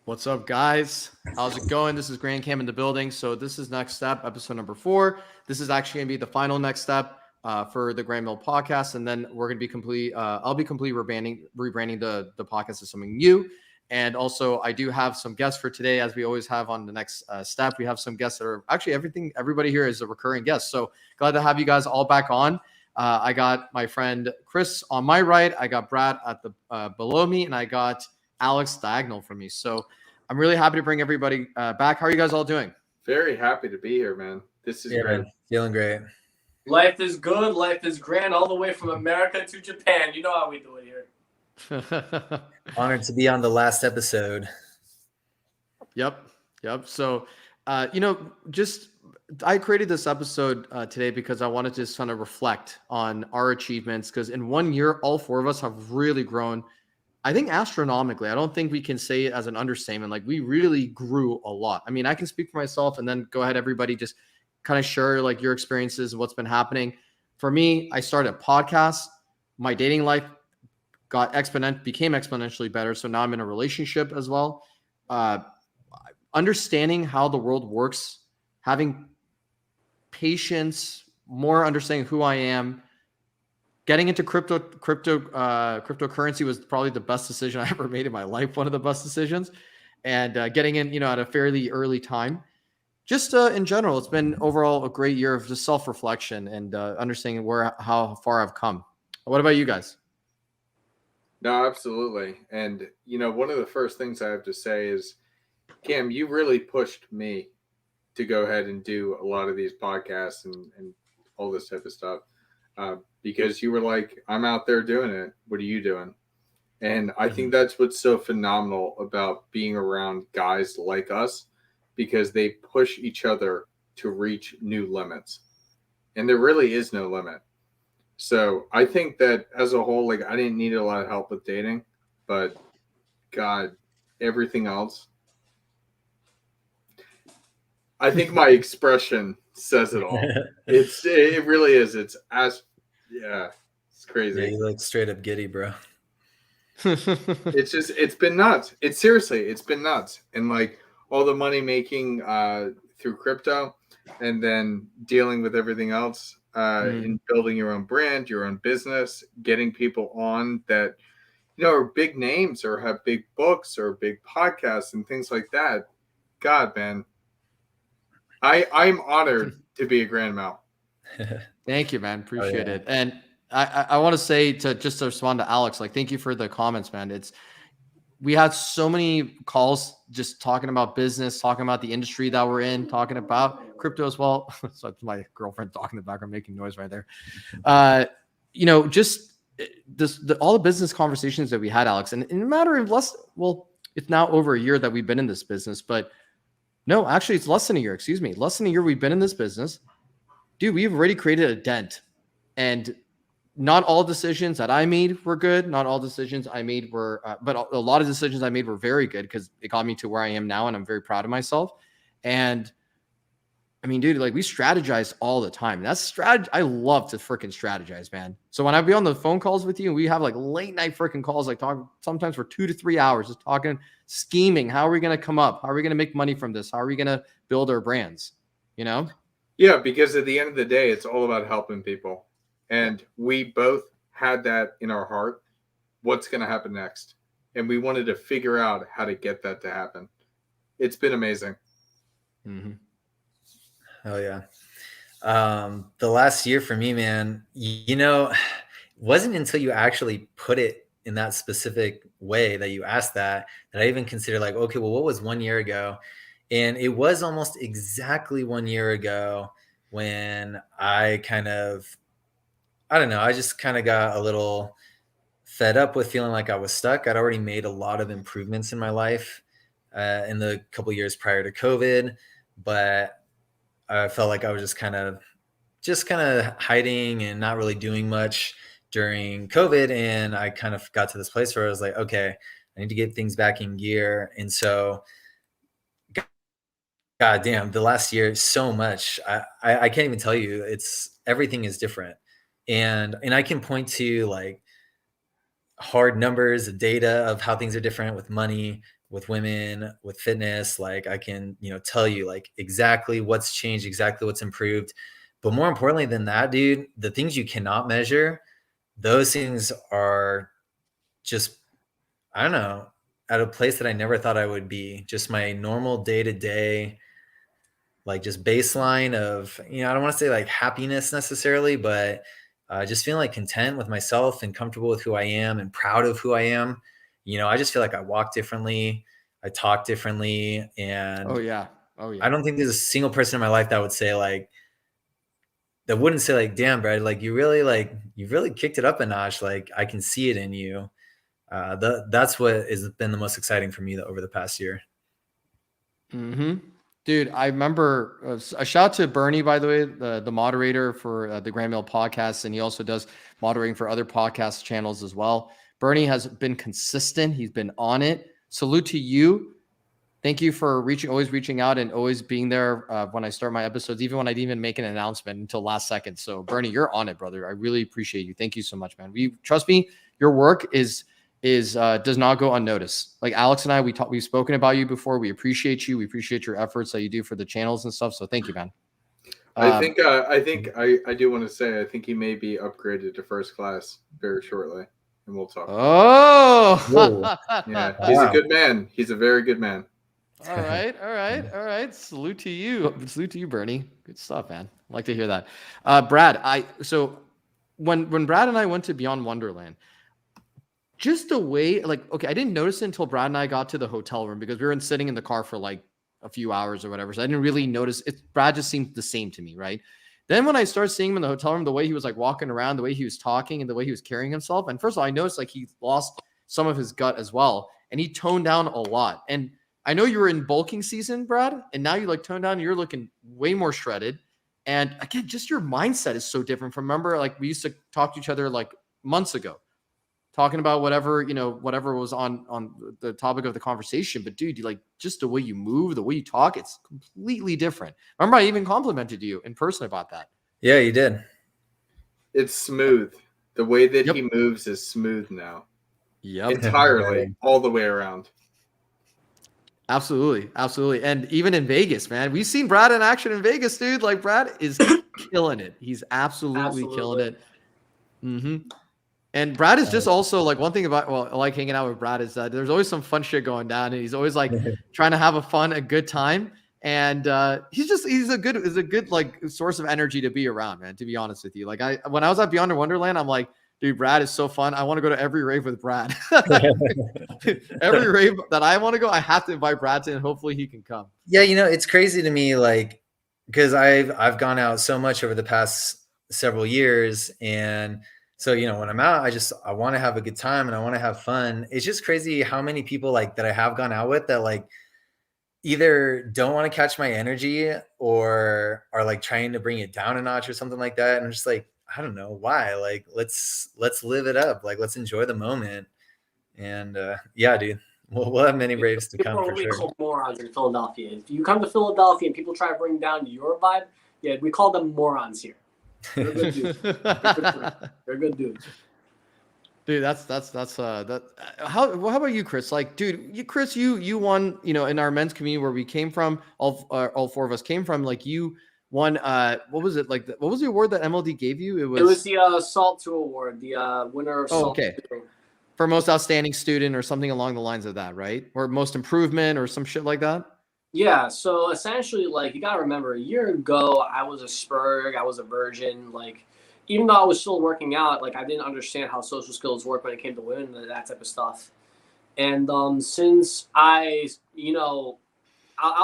What's up, guys? How's it going? This is Grand Cam in the building. So this is Next Step, episode number 4. This is actually going to be the final next step for the Grand Mill podcast, and then we're going to be complete. I'll be completely rebranding the podcast as something new. And also, I do have some guests for today, as we always have on the Next Step. We have some guests that are actually everybody here is a recurring guest. So glad to have you guys all back on. I got my friend Chris on my right. I got Brad at the below me, and I got Alex diagonal from me. So I'm really happy to bring everybody back. How are you guys all doing? Very happy to be here, man. This is great. Man. Feeling great. Life is good. Life is grand. All the way from America to Japan. You know how we do it here. Honored to be on the last episode. Yep. So, I created this episode today because I wanted to just kind of reflect on our achievements, because in 1 year, all 4 of us have really grown. I think astronomically. I don't think we can say it as an understatement. Like, we really grew a lot. I mean, I can speak for myself, and then go ahead, everybody, just kind of share like your experiences and what's been happening. For me, I started a podcast. My dating life became exponentially better. So now I'm in a relationship as well. Understanding how the world works, having patience, more understanding who I am. Getting into cryptocurrency was probably the best decision I ever made in my life. One of the best decisions, and getting in, at a fairly early time. Just in general, it's been overall a great year of just self-reflection and understanding how far I've come. What about you guys? No, absolutely. And, one of the first things I have to say is, Cam, you really pushed me to go ahead and do a lot of these podcasts and all this type of stuff. Because you were like, I'm out there doing it. What are you doing? And I think that's what's so phenomenal about being around guys like us, because they push each other to reach new limits. And there really is no limit. So I think that as a whole, like, I didn't need a lot of help with dating, but God, everything else. I think my expression says it all. It really is. It's crazy. Yeah, you look straight up giddy, bro. It's been nuts. It's been nuts. And like all the money making through crypto, and then dealing with everything else, in building your own brand, your own business, getting people on that, are big names or have big books or big podcasts and things like that. God, man. I'm honored to be a Grand Mal. Thank you, man. Appreciate it. And I want to say, to respond to Alex, like, thank you for the comments, man. We had so many calls just talking about business, talking about the industry that we're in, talking about crypto as well. So that's my girlfriend talking in the background, making noise right there. All the business conversations that we had, Alex, and in a matter of it's now over a year that we've been in this business, but no, actually it's less than a year, less than a year we've been in this business. Dude, we've already created a dent, and not all decisions that I made were good. Not all decisions I made were, but a lot of decisions I made were very good, because it got me to where I am now, and I'm very proud of myself. And I mean, dude, like, we strategize all the time. That's strategy. I love to freaking strategize, man. So when I be on the phone calls with you, and we have like late night freaking calls, like talk sometimes for 2 to 3 hours, just talking, scheming. How are we going to come up? How are we going to make money from this? How are we going to build our brands? Yeah, because at the end of the day, it's all about helping people. And we both had that in our heart. What's going to happen next? And we wanted to figure out how to get that to happen. It's been amazing. Mm-hmm. Oh, yeah. The last year for me, man, wasn't until you actually put it in that specific way that you asked that I even considered, like, okay, well, what was 1 year ago? And it was almost exactly 1 year ago when I just kind of got a little fed up with feeling like I was stuck. I'd already made a lot of improvements in my life in the couple years prior to COVID, but I felt like I was just kind of hiding and not really doing much during COVID. And I kind of got to this place where I was like, okay, I need to get things back in gear. And so, God damn, the last year, so much. I can't even tell you. Everything is different. And I can point to like hard numbers, data of how things are different with money, with women, with fitness. Like I can, tell you like exactly what's changed, exactly what's improved. But more importantly than that, dude, the things you cannot measure, those things are just, I don't know, at a place that I never thought I would be. Just my normal day to day, like just baseline of, I don't want to say like happiness necessarily, but just feeling like content with myself and comfortable with who I am and proud of who I am. I just feel like I walk differently, I talk differently, and Oh yeah. I don't think there's a single person in my life that wouldn't say like, damn, Brad, like you really kicked it up a notch. Like I can see it in you. That's what has been the most exciting for me over the past year. Mm-hmm. Dude, I remember a shout out to Bernie, by the way, the moderator for the Grand Mill podcast, and he also does moderating for other podcast channels as well. Bernie has been consistent. He's been on it. Salute to you. Thank you for always reaching out and always being there when I start my episodes, even when I didn't even make an announcement until last second. So Bernie, you're on it, brother. I really appreciate you. Thank you so much, man. Trust me, your work does not go unnoticed. Like Alex and I, we've spoken about you before. We appreciate you. We appreciate your efforts that you do for the channels and stuff. So thank you, man. I think I do want to say I think he may be upgraded to first class very shortly, and we'll talk. Oh, yeah, he's a good man. He's a very good man. All right. Salute to you, Bernie. Good stuff, man. I like to hear that. Brad, so when Brad and I went to Beyond Wonderland, just the way, like, okay, I didn't notice it until Brad and I got to the hotel room because we were sitting in the car for like a few hours or whatever. So I didn't really notice it. Brad just seemed the same to me, right? Then when I started seeing him in the hotel room, the way he was like walking around, the way he was talking, and the way he was carrying himself. And first of all, I noticed like he lost some of his gut as well, and he toned down a lot. And I know you were in bulking season, Brad, and now you like toned down. You're looking way more shredded. And again, just your mindset is so different from, remember, like we used to talk to each other like months ago, talking about whatever was on the topic of the conversation. But dude, you like just the way you move, the way you talk, it's completely different. Remember, I even complimented you in person about that. Yeah, you did. It's smooth. The way that he moves is smooth now. Yep. Entirely, all the way around. Absolutely. And even in Vegas, man, we've seen Brad in action in Vegas, dude. Like Brad is killing it. He's absolutely killing it. Mm-hmm. And Brad is just also like one thing about, I like hanging out with Brad is that there's always some fun shit going down, and he's always like trying to have a good time. And he's a good like source of energy to be around, man. To be honest with you, like when I was at Beyond Wonderland, I'm like, dude, Brad is so fun. I want to go to every rave with Brad. Every rave that I want to go, I have to invite Brad to, and hopefully he can come. Yeah, it's crazy to me, like, because I've gone out so much over the past several years, and so when I'm out, I want to have a good time and I want to have fun. It's just crazy how many people like that I have gone out with that like either don't want to catch my energy or are like trying to bring it down a notch or something like that. And I'm just like, I don't know why. Like, let's live it up. Like, let's enjoy the moment. And yeah, dude, we'll have many raves to come for sure. We call morons in Philadelphia. If you come to Philadelphia and people try to bring down your vibe, yeah, we call them morons here. They're good dudes. They're good dudes. Dude, that's that. How about you, Chris? Like, dude, Chris, you won. In our men's community where we came from, all four of us came from. Like, you won. What was it? Like, what was the award that MLD gave you? It was the Salt 2 award. The winner of Salt 2. For most outstanding student or something along the lines of that, right? Or most improvement or some shit like that. Yeah, so essentially, like, you gotta remember, a year ago, I was a spurg, I was a virgin. Like, even though I was still working out, like, I didn't understand how social skills work when it came to women and that type of stuff. And since I'll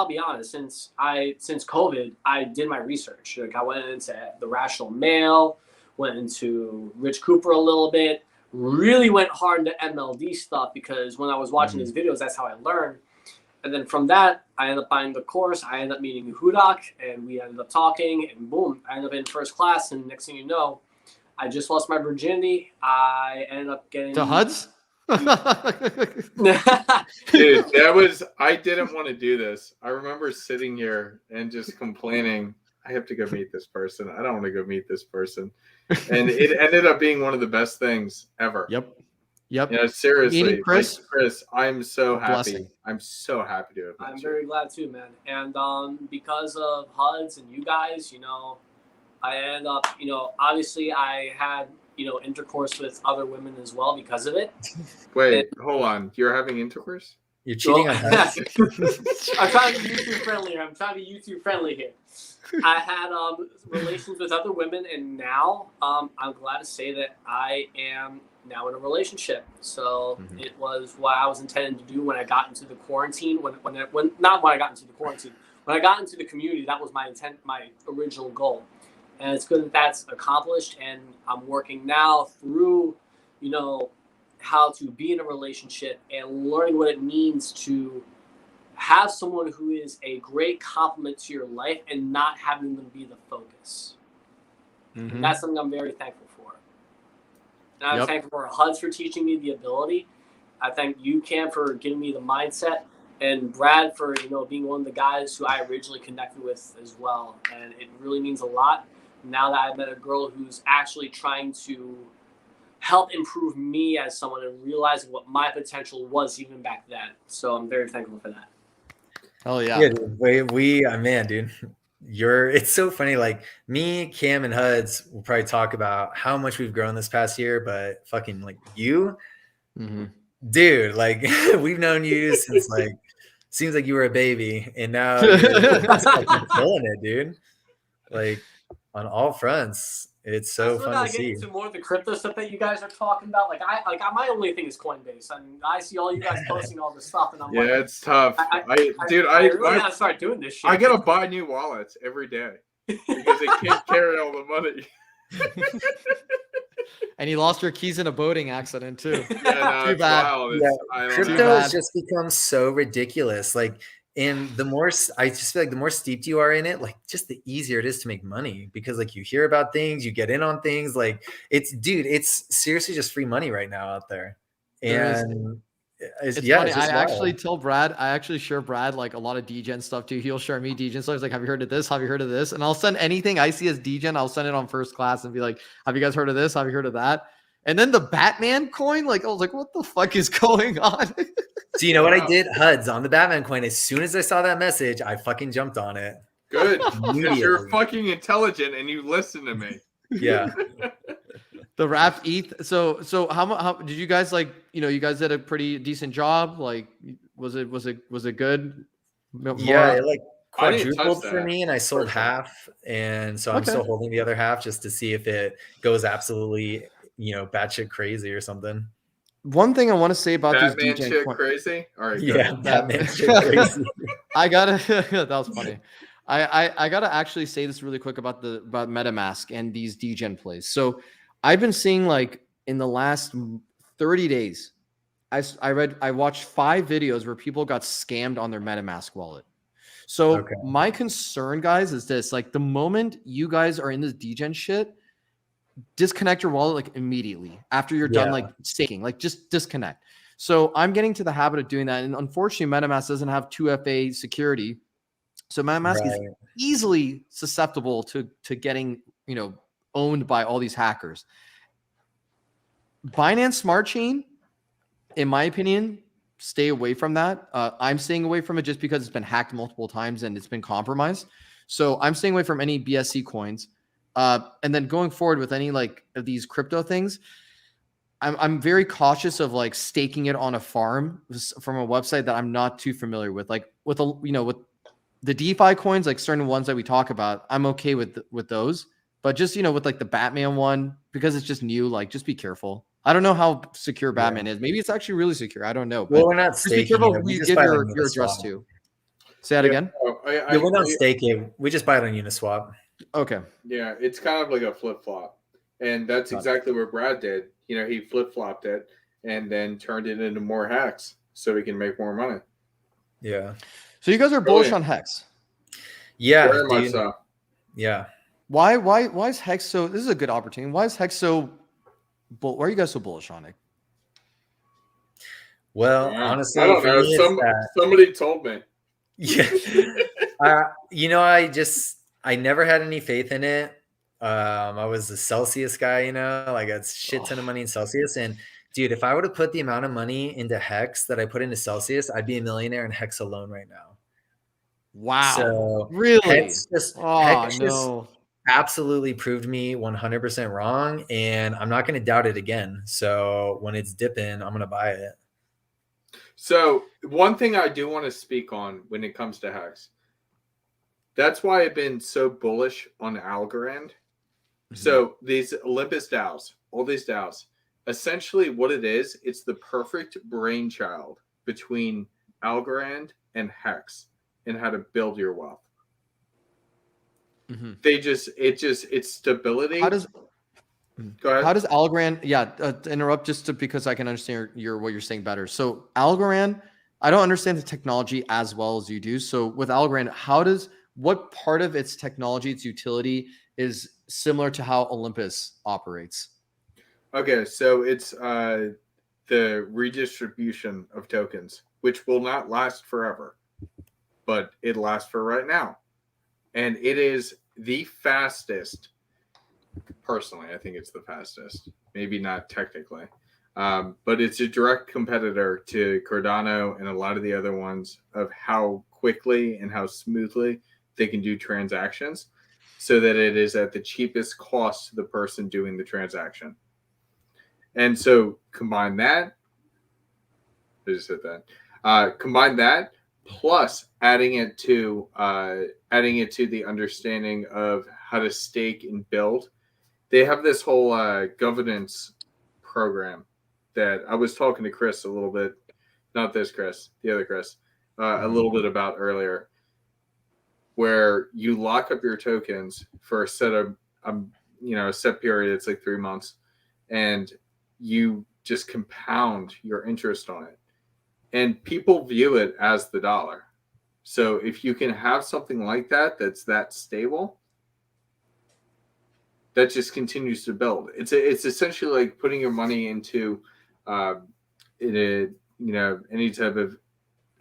be honest, since COVID, I did my research. Like, I went into The Rational Male, went into Rich Cooper a little bit, really went hard into MLD stuff because when I was watching his videos, that's how I learned. And then from that, I ended up buying the course. I ended up meeting Hudak, and we ended up talking, and boom, I ended up in first class. And next thing you know, I just lost my virginity. I ended up getting to HUDs. Dude, I didn't want to do this. I remember sitting here and just complaining, I have to go meet this person. I don't want to go meet this person. And it ended up being one of the best things ever. Yep. Yep. You know, seriously, Meeting Chris, like, Chris, I'm so happy. blessing. I'm so happy to have met I'm you. very glad too, man. And because of HUDs and you guys, I end up, obviously I had, intercourse with other women as well because of it. Wait, hold on. You're having intercourse? You're cheating on her. I'm trying to be YouTube friendly here. I had relations with other women, and now I'm glad to say that I am now in a relationship. So it was what I was intending to do when I got into the quarantine. When I got into the quarantine, when I got into the community, that was my intent, my original goal. And it's good that that's accomplished, and I'm working now through, how to be in a relationship and learning what it means to have someone who is a great complement to your life and not having them be the focus. And that's something I'm very thankful for. And I'm thankful for HUDs for teaching me the ability. I thank you, Cam, for giving me the mindset, and Brad for being one of the guys who I originally connected with as well. And it really means a lot now that I've met a girl who's actually trying to help improve me as someone and realizing what my potential was even back then. So I'm very thankful for that. Hell yeah. Yeah, dude. Man, dude, it's so funny. Like me, Cam, and HUDs will probably talk about how much we've grown this past year, but fucking like you, dude, like we've known you since like seems like you were a baby, and now you're just fucking killing it, dude. Like on all fronts. It's so fun to see. Get into more of the crypto stuff that you guys are talking about. My only thing is Coinbase. I mean, I see all you guys posting all this stuff, and I'm like, it's tough. I really gotta start doing this shit. I gotta buy new wallets every day because they can't carry all the money. And you lost your keys in a boating accident too. Too bad. Crypto has just become so ridiculous. Like, and I just feel like the more steeped you are in it, like just the easier it is to make money because like you hear about things, you get in on things. Like it's seriously just free money right now out there. And it's funny. I actually tell Brad, I actually share Brad like a lot of DGen stuff too. He'll share me DGen stuff. He's like, have you heard of this? Have you heard of this? And I'll send anything I see as DGen. I'll send it on first class and be like, have you guys heard of this? Have you heard of that? And then the Batman coin, like I was like, what the fuck is going on? So you know what I did? HUDs on the Batman coin. As soon as I saw that message, I fucking jumped on it. Good. Because you're fucking intelligent and you listen to me. Yeah. The Wrap ETH. So how did you guys like? You guys did a pretty decent job. Like, was it good? Yeah, it like quadrupled for me, and I sold half, and so I'm still holding the other half just to see if it goes absolutely, batshit crazy or something. One thing I want to say about Batman these shit crazy. All right, yeah, Batman shit crazy. I gotta. That was funny. I gotta actually say this really quick about MetaMask and these DGen plays. So I've been seeing like in the last 30 days, I watched 5 videos where people got scammed on their MetaMask wallet. So my concern, guys, is this: like the moment you guys are in this DGen shit, disconnect your wallet like immediately after you're done like staking. Like just disconnect. So I'm getting to the habit of doing that, and unfortunately, MetaMask doesn't have 2FA security, so MetaMask is easily susceptible to getting owned by all these hackers. Binance Smart Chain, in my opinion, stay away from that. I'm staying away from it just because it's been hacked multiple times and it's been compromised. So I'm staying away from any BSC coins. And then going forward with any like of these crypto things, I'm very cautious of like staking it on a farm from a website that I'm not too familiar with. Like with with the DeFi coins, like certain ones that we talk about, I'm okay with those. But just with like the Batman one, because it's just new, like just be careful. I don't know how secure Batman is. Maybe it's actually really secure. I don't know. Well, we're not staking. Just be careful who you give your address to. Say that again. We're not staking. We just buy it on Uniswap. Okay. Yeah, it's kind of like a flip flop, and that's exactly what Brad did. He flip flopped it and then turned it into more hacks so he can make more money. Yeah. So you guys are bullish on Hex. Yeah. Very much so. Yeah. Why is Hex so? This is a good opportunity. Why is Hex so? Why are you guys so bullish on it? Well, honestly, I don't know. Somebody told me. Yeah. I never had any faith in it. I was a Celsius guy, like a shit ton of money in Celsius, and Dude, if I would have put the amount of money into Hex that I put into Celsius, I'd be a millionaire in Hex alone right now. Wow. So Really? Hex Oh, Hex just no. absolutely proved me 100% wrong, and I'm not going to doubt it again. So when it's dipping, I'm going to buy it. So one thing I do want to speak on when it comes to Hex, that's why I've been so bullish on Algorand. So these Olympus DAOs, all these DAOs, essentially what it is, it's the perfect brainchild between Algorand and Hex and how to build your wealth. Mhm. It's stability. How does Go ahead. How does Algorand? Yeah, to interrupt because I can understand what you're saying better. So Algorand, I don't understand the technology as well as you do. So with Algorand, what part of its technology, its utility, is similar to how Olympus operates? Okay, so it's the redistribution of tokens, which will not last forever, but it lasts for right now. And it is the fastest. Personally, I think it's the fastest. Maybe not technically, but it's a direct competitor to Cardano and a lot of the other ones of how quickly and how smoothly they can do transactions so that it is at the cheapest cost to the person doing the transaction. And so combine that. I just said that. Combine that plus adding it to the understanding of how to stake and build. They have this whole governance program that I was talking to Chris a little bit, not this Chris, the other Chris, a little bit about earlier, where you lock up your tokens for a set of, a set period. It's like 3 months, and you just compound your interest on it. And people view it as the dollar. So if you can have something like that, that's that stable, that just continues to build. It's essentially like putting your money into any type of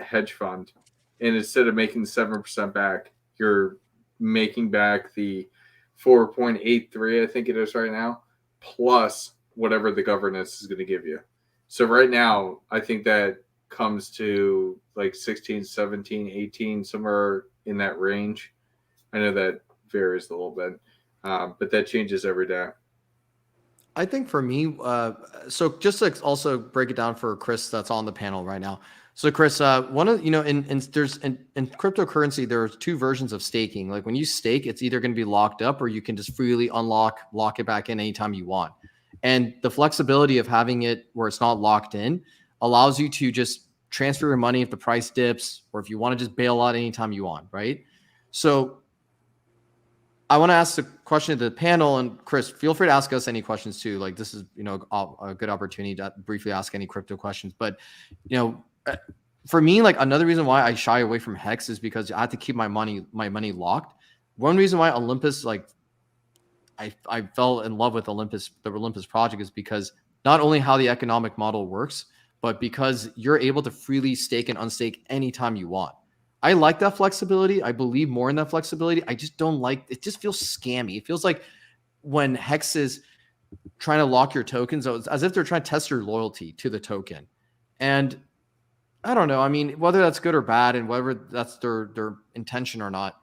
hedge fund, and instead of making 7% back, you're making back the 4.83, I think it is right now, plus whatever the governance is going to give you. So right now, I think that comes to like 16, 17, 18, somewhere in that range. I know that varies a little bit. But that changes every day. I think for me, so just to also break it down for Chris that's on the panel right now. So Chris, one of in cryptocurrency, there's two versions of staking. Like when you stake, it's either going to be locked up or you can just freely lock it back in anytime you want. And the flexibility of having it where it's not locked in allows you to just transfer your money if the price dips, or if you want to just bail out anytime you want, right? So I want to ask the question to the panel, and Chris, feel free to ask us any questions too. Like this is, a good opportunity to briefly ask any crypto questions. But, for me, like another reason why I shy away from Hex is because I have to keep my money locked. One reason why Olympus, like I fell in love with the Olympus project, is because not only how the economic model works, but because you're able to freely stake and unstake anytime you want. I like that flexibility. I believe more in that flexibility. I just don't like it. Just feels scammy. It feels like when Hex is trying to lock your tokens, as if they're trying to test your loyalty to the token. And I don't know. I mean, whether that's good or bad, and whether that's their intention or not,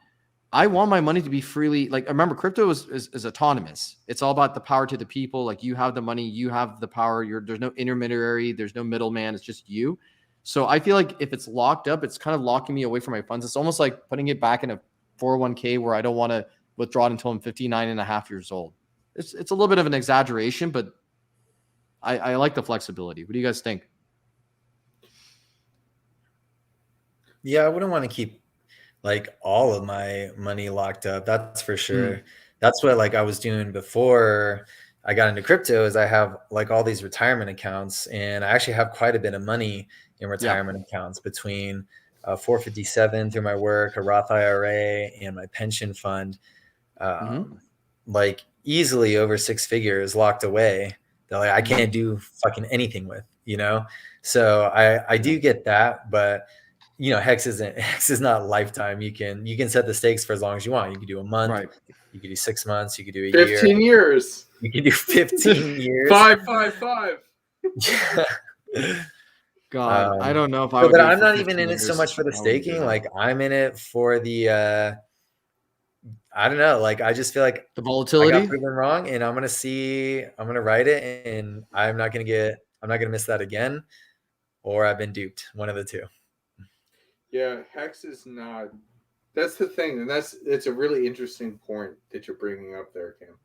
I want my money to be freely. Like, remember, crypto is autonomous. It's all about the power to the people. Like, you have the money, you have the power. There's no intermediary, there's no middleman. It's just you. So I feel like if it's locked up, it's kind of locking me away from my funds. It's almost like putting it back in a 401k where I don't want to withdraw it until I'm 59 and a half years old. It's a little bit of an exaggeration, but I like the flexibility. What do you guys think? Yeah, I wouldn't want to keep like all of my money locked up. That's for sure. That's what like I was doing before I got into crypto, is I have like all these retirement accounts, and I actually have quite a bit of money in retirement accounts between 457 through my work, a Roth IRA, and my pension fund, like easily over 6 figures locked away that like I can't do fucking anything with, So I do get that, but Hex is not lifetime. You can set the stakes for as long as you want. You can do a month, Right. You could do 6 months, you could do a 15 year. years. You could do 15 years. 5. God, I don't know if I So, would but do it I'm for not even 15 in it so years. much for the I wouldn't do staking. that. Like I'm in it for the I don't know. Like I just feel like The I volatility. got proven wrong, and I'm gonna write it, and I'm not gonna miss that again, or I've been duped. One of the two. Yeah, Hex is not. That's the thing, and it's a really interesting point that you're bringing up there, Cam.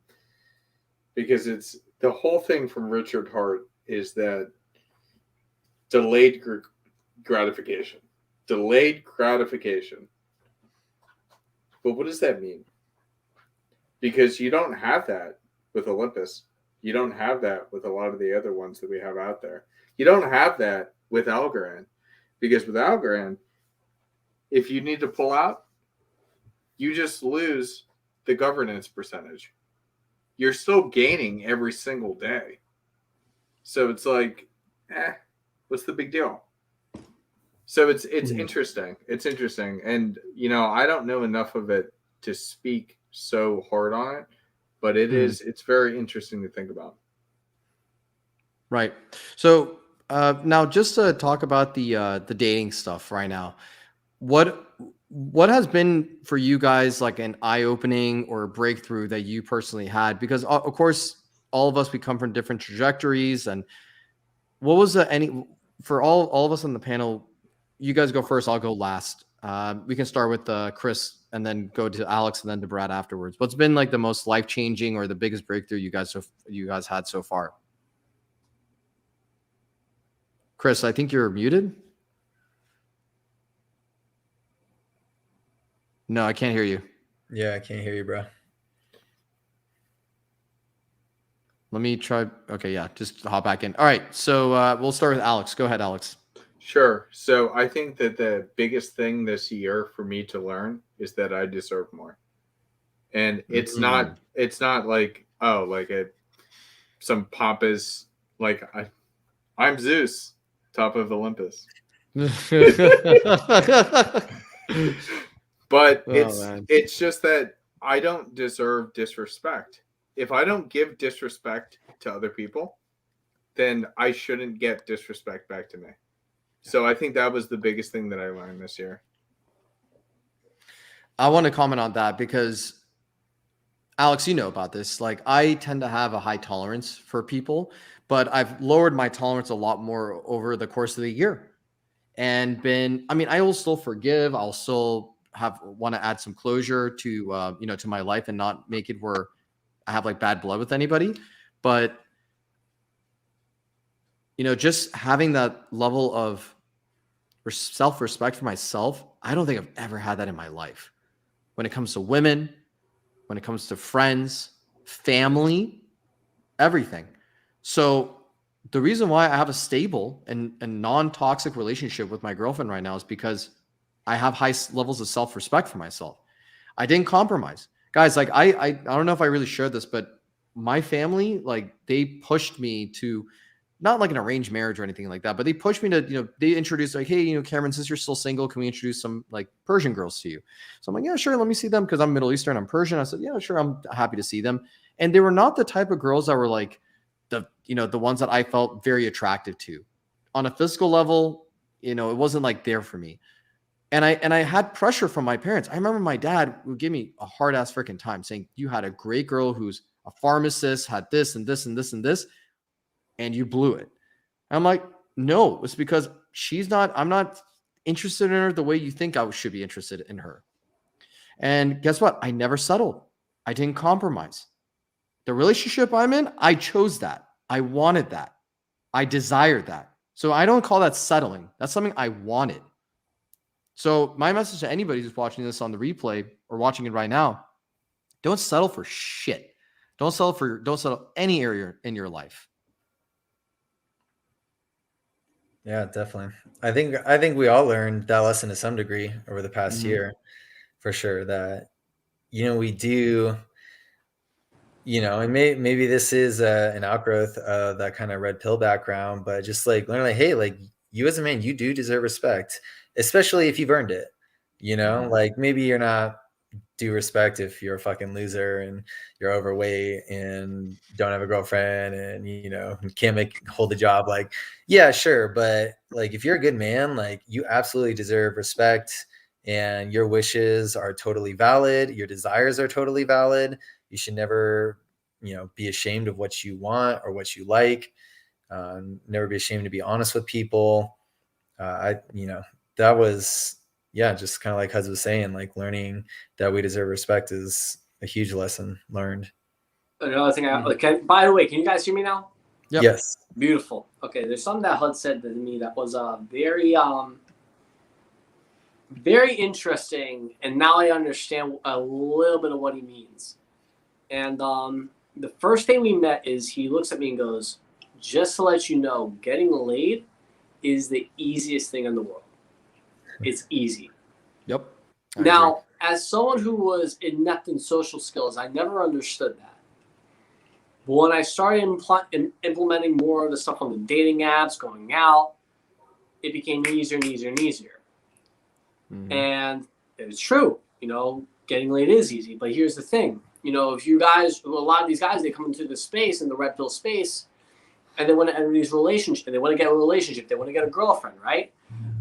Because it's the whole thing from Richard Hart is that delayed gratification. Delayed gratification. But what does that mean? Because you don't have that with Olympus. You don't have that with a lot of the other ones that we have out there. You don't have that with Algorand. Because with Algorand, if you need to pull out, you just lose the governance percentage. You're still gaining every single day. So it's like, what's the big deal? So it's interesting. It's interesting. And I don't know enough of it to speak so hard on it, but it's very interesting to think about. Right. So now just to talk about the dating stuff right now, what has been for you guys like an eye-opening or a breakthrough that you personally had? Because of course, all of us, we come from different trajectories. And what was for all of us on the panel, you guys go first, I'll go last. We can start with Chris and then go to Alex and then to Brad afterwards. What's been like the most life-changing or the biggest breakthrough you guys had so far? Chris, I think you're muted. No, I can't hear you. Yeah, I can't hear you, bro. Let me try. Okay, yeah, just hop back in. All right, so we'll start with Alex. Go ahead, Alex. Sure. So I think that the biggest thing this year for me to learn is that I deserve more. And it's not like, some pompous, like I'm Zeus, top of Olympus. But it's just that I don't deserve disrespect. If I don't give disrespect to other people, then I shouldn't get disrespect back to me. So I think that was the biggest thing that I learned this year. I want to comment on that because Alex, you know about this. Like I tend to have a high tolerance for people, but I've lowered my tolerance a lot more over the course of the year. And I will still forgive. I'll still want to add some closure to, to my life and not make it where I have like bad blood with anybody. But, just having that level of self-respect for myself, I don't think I've ever had that in my life. When it comes to women, when it comes to friends, family, everything. So the reason why I have a stable and non-toxic relationship with my girlfriend right now is because I have high levels of self-respect for myself. I didn't compromise. Guys, like I don't know if I really shared this, but my family, like they pushed me to, not like an arranged marriage or anything like that, but they pushed me to, they introduced like, hey, Cameron, since you're still single, can we introduce some like Persian girls to you? So I'm like, yeah, sure. Let me see them. Cause I'm Middle Eastern, I'm Persian. I said, yeah, sure. I'm happy to see them. And they were not the type of girls that were like the ones that I felt very attractive to on a physical level. It wasn't like there for me. And I had pressure from my parents. I remember my dad would give me a hard ass freaking time saying, you had a great girl who's a pharmacist, had this and this and this and this, and you blew it. I'm like, no, it's because I'm not interested in her the way you think I should be interested in her. And guess what? I never settled. I didn't compromise. The relationship I'm in, I chose that. I wanted that. I desired that. So I don't call that settling. That's something I wanted. So my message to anybody who's watching this on the replay or watching it right now, don't settle for shit. Don't settle any area in your life. Yeah, definitely. I think we all learned that lesson to some degree over the past year, for sure. That we do, and maybe this is an outgrowth of that kind of red pill background, but just like learn, like, hey, like you as a man, you do deserve respect, especially if you've earned it. Like maybe you're not due respect if you're a fucking loser and you're overweight and don't have a girlfriend and, you know, can't hold a job. Like, yeah, sure. But like, if you're a good man, like you absolutely deserve respect and your wishes are totally valid. Your desires are totally valid. You should never, you know, be ashamed of what you want or what you like. Never be ashamed to be honest with people. You know, that was, yeah, just kind of like Huz was saying, like learning that we deserve respect is a huge lesson learned. Another thing, by the way, can you guys hear me now? Yep. Yes. Beautiful. Okay, there's something that Hud said to me that was very interesting, and now I understand a little bit of what he means. And the first day we met is he looks at me and goes, "Just to let you know, getting laid is the easiest thing in the world. It's easy." Yep. I Now, agree. as someone who was inept in social skills, I never understood that. But when I started implementing more of the stuff on the dating apps, going out, it became easier and easier and easier. Mhm. And it's true, you know, getting laid is easy. But here's the thing, you know, if you guys, a lot of these guys, they come into this space, in the red pill space, and they want to enter these relationships, they want to get a relationship, they want to get a girlfriend, right?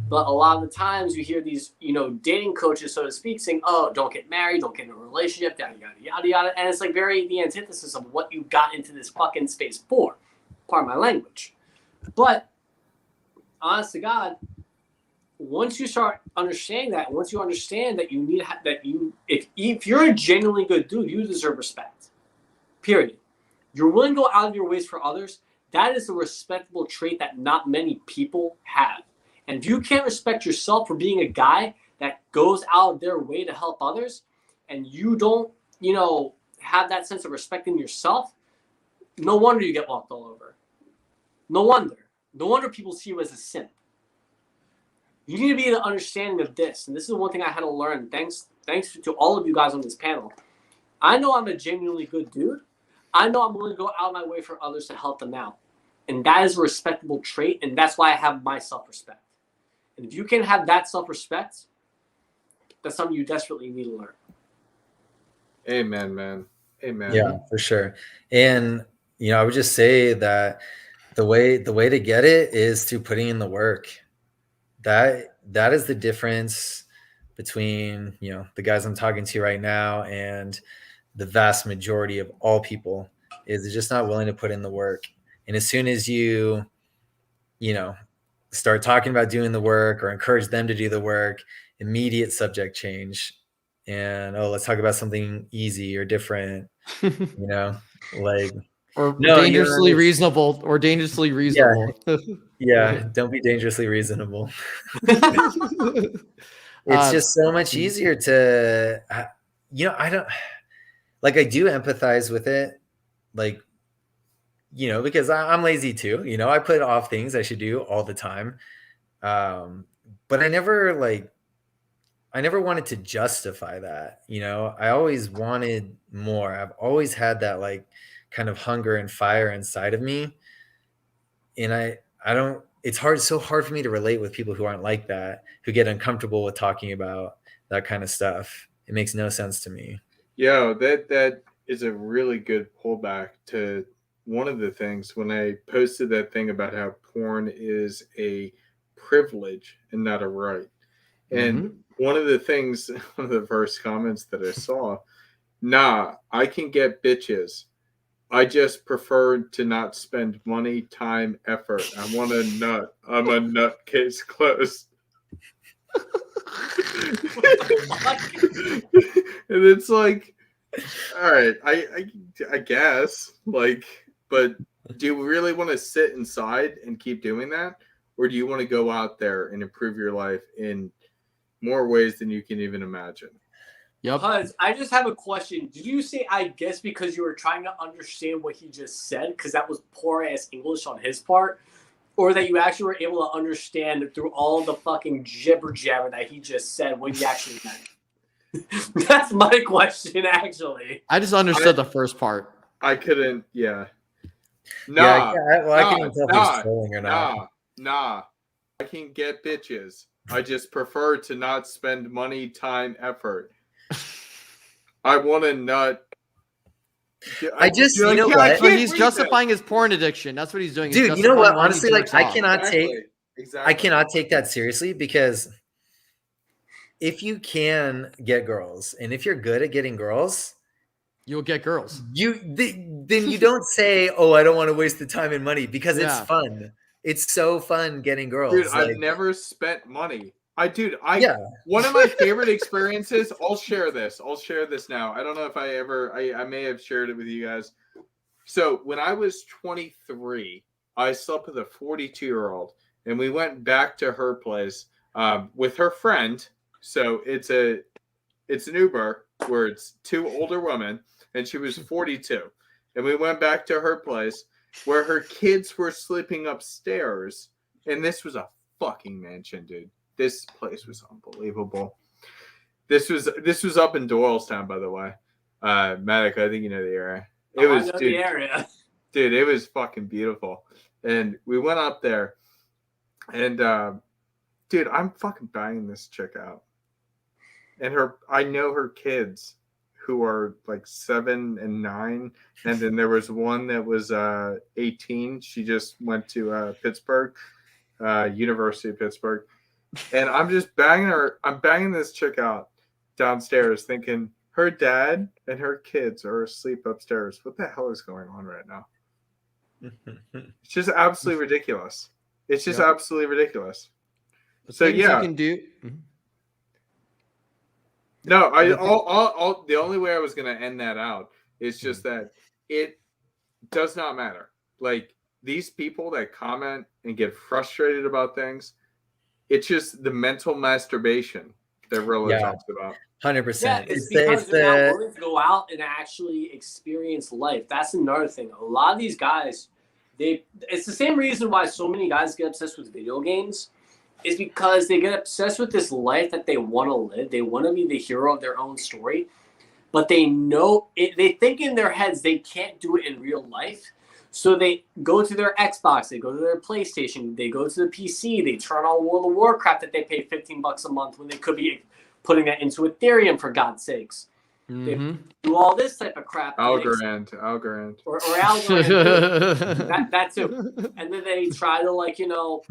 But a lot of the times you hear these, you know, dating coaches, so to speak, saying, "Oh, don't get married, don't get in a relationship, yada, yada, yada, yada." And it's like very the antithesis of what you got into this fucking space for. Pardon my language. But honest to God, once you start understanding that, once you understand that you need if you're a genuinely good dude, you deserve respect. Period. You're willing to go out of your ways for others. That is a respectable trait that not many people have. And if you can't respect yourself for being a guy that goes out of their way to help others, and you don't, you know, have that sense of respect in yourself, no wonder you get walked all over. No wonder. No wonder people see you as a simp. You need to be the understanding of this. And this is one thing I had to learn. Thanks to all of you guys on this panel. I know I'm a genuinely good dude. I know I'm willing to go out of my way for others to help them out. And that is a respectable trait. And that's why I have my self-respect. And if you can have that self-respect, that's something you desperately need to learn. Amen, man. Amen. Yeah, for sure. And, you know, I would just say that the way to get it is through putting in the work. That is the difference between, you know, the guys I'm talking to right now and the vast majority of all people is they're just not willing to put in the work. And as soon as you know, start talking about doing the work or encourage them to do the work, immediate subject change. And, oh, let's talk about something easy or different, you know, like, or no, dangerously it's- reasonable or dangerously reasonable. yeah, don't be dangerously reasonable. It's just so much easier to, you know, I do empathize with it. Like, you know, because I'm lazy too, you know, I put off things I should do all the time. But I never wanted to justify that, you know, I always wanted more. I've always had that like kind of hunger and fire inside of me. And I don't, it's so hard for me to relate with people who aren't like that, who get uncomfortable with talking about that kind of stuff. It makes no sense to me. Yo, that is a really good pullback to one of the things when I posted that thing about how porn is a privilege and not a right. And one of the things, one of the first comments that I saw, "Nah, I can get bitches. I just prefer to not spend money, time, effort. I want a nut. I'm a nut case closed." And it's like, all right, I guess, like, but do you really want to sit inside and keep doing that, or do you want to go out there and improve your life in more ways than you can even imagine? Yep. Huz, I just have a question. Did you say "I guess" because you were trying to understand what he just said, because that was poor ass English on his part, or that you actually were able to understand through all the fucking jibber jabber that he just said what he actually meant? That's my question, actually. I just understood the first part. I couldn't. Yeah. I can't even tell if he's trolling or not. Nah. I can get bitches. I just prefer to not spend money, time, effort. I want to nut. I just, You're you know "Yeah, I what? can't So he's wait justifying his porn addiction. That's what he's doing. He's Dude, you know what? justifying why he Honestly, like jerks I off. cannot take Exactly. I cannot take that seriously because if you can get girls and if you're good at getting girls, You'll get girls. then you don't say, "Oh, I don't want to waste the time and money," because it's Yeah. fun. It's so fun getting girls. Dude, I've like, never spent money. yeah, One of my favorite experiences, I'll share this now. I don't know if I may have shared it with you guys. So when I was 23, I slept with a 42-year-old, and we went back to her place with her friend. So it's an Uber where it's two older women, and she was 42. And we went back to her place where her kids were sleeping upstairs. And this was a fucking mansion, dude. This place was unbelievable. This was up in Doylestown, by the way. Maddox, I think you know the area. It was, I know dude, the area. dude, it was fucking beautiful. And we went up there, and dude, I'm fucking banging this chick out. And I know her kids who are like 7 and 9. And then there was one that was 18. She just went to Pittsburgh, University of Pittsburgh. And I'm just banging her. I'm banging this chick out downstairs thinking her dad and her kids are asleep upstairs. What the hell is going on right now? It's just absolutely ridiculous. It's just absolutely ridiculous. The So things yeah. you can do. No, the only way I was going to end that out is just that it does not matter. Like these people that comment and get frustrated about things, it's just the mental masturbation that Rilla talks about. 100%. Yeah, it's because they're not willing to go out and actually experience life. That's another thing. A lot of these guys, it's the same reason why so many guys get obsessed with video games. Is because they get obsessed with this life that they want to live. They want to be the hero of their own story, but they know it. They think in their heads they can't do it in real life. So they go to their Xbox, they go to their PlayStation, they go to the PC, they turn on World of Warcraft that they pay $15 a month when they could be putting that into Ethereum for God's sakes. They do all this type of crap. Algorand. Or Algorand. that too. And then they try to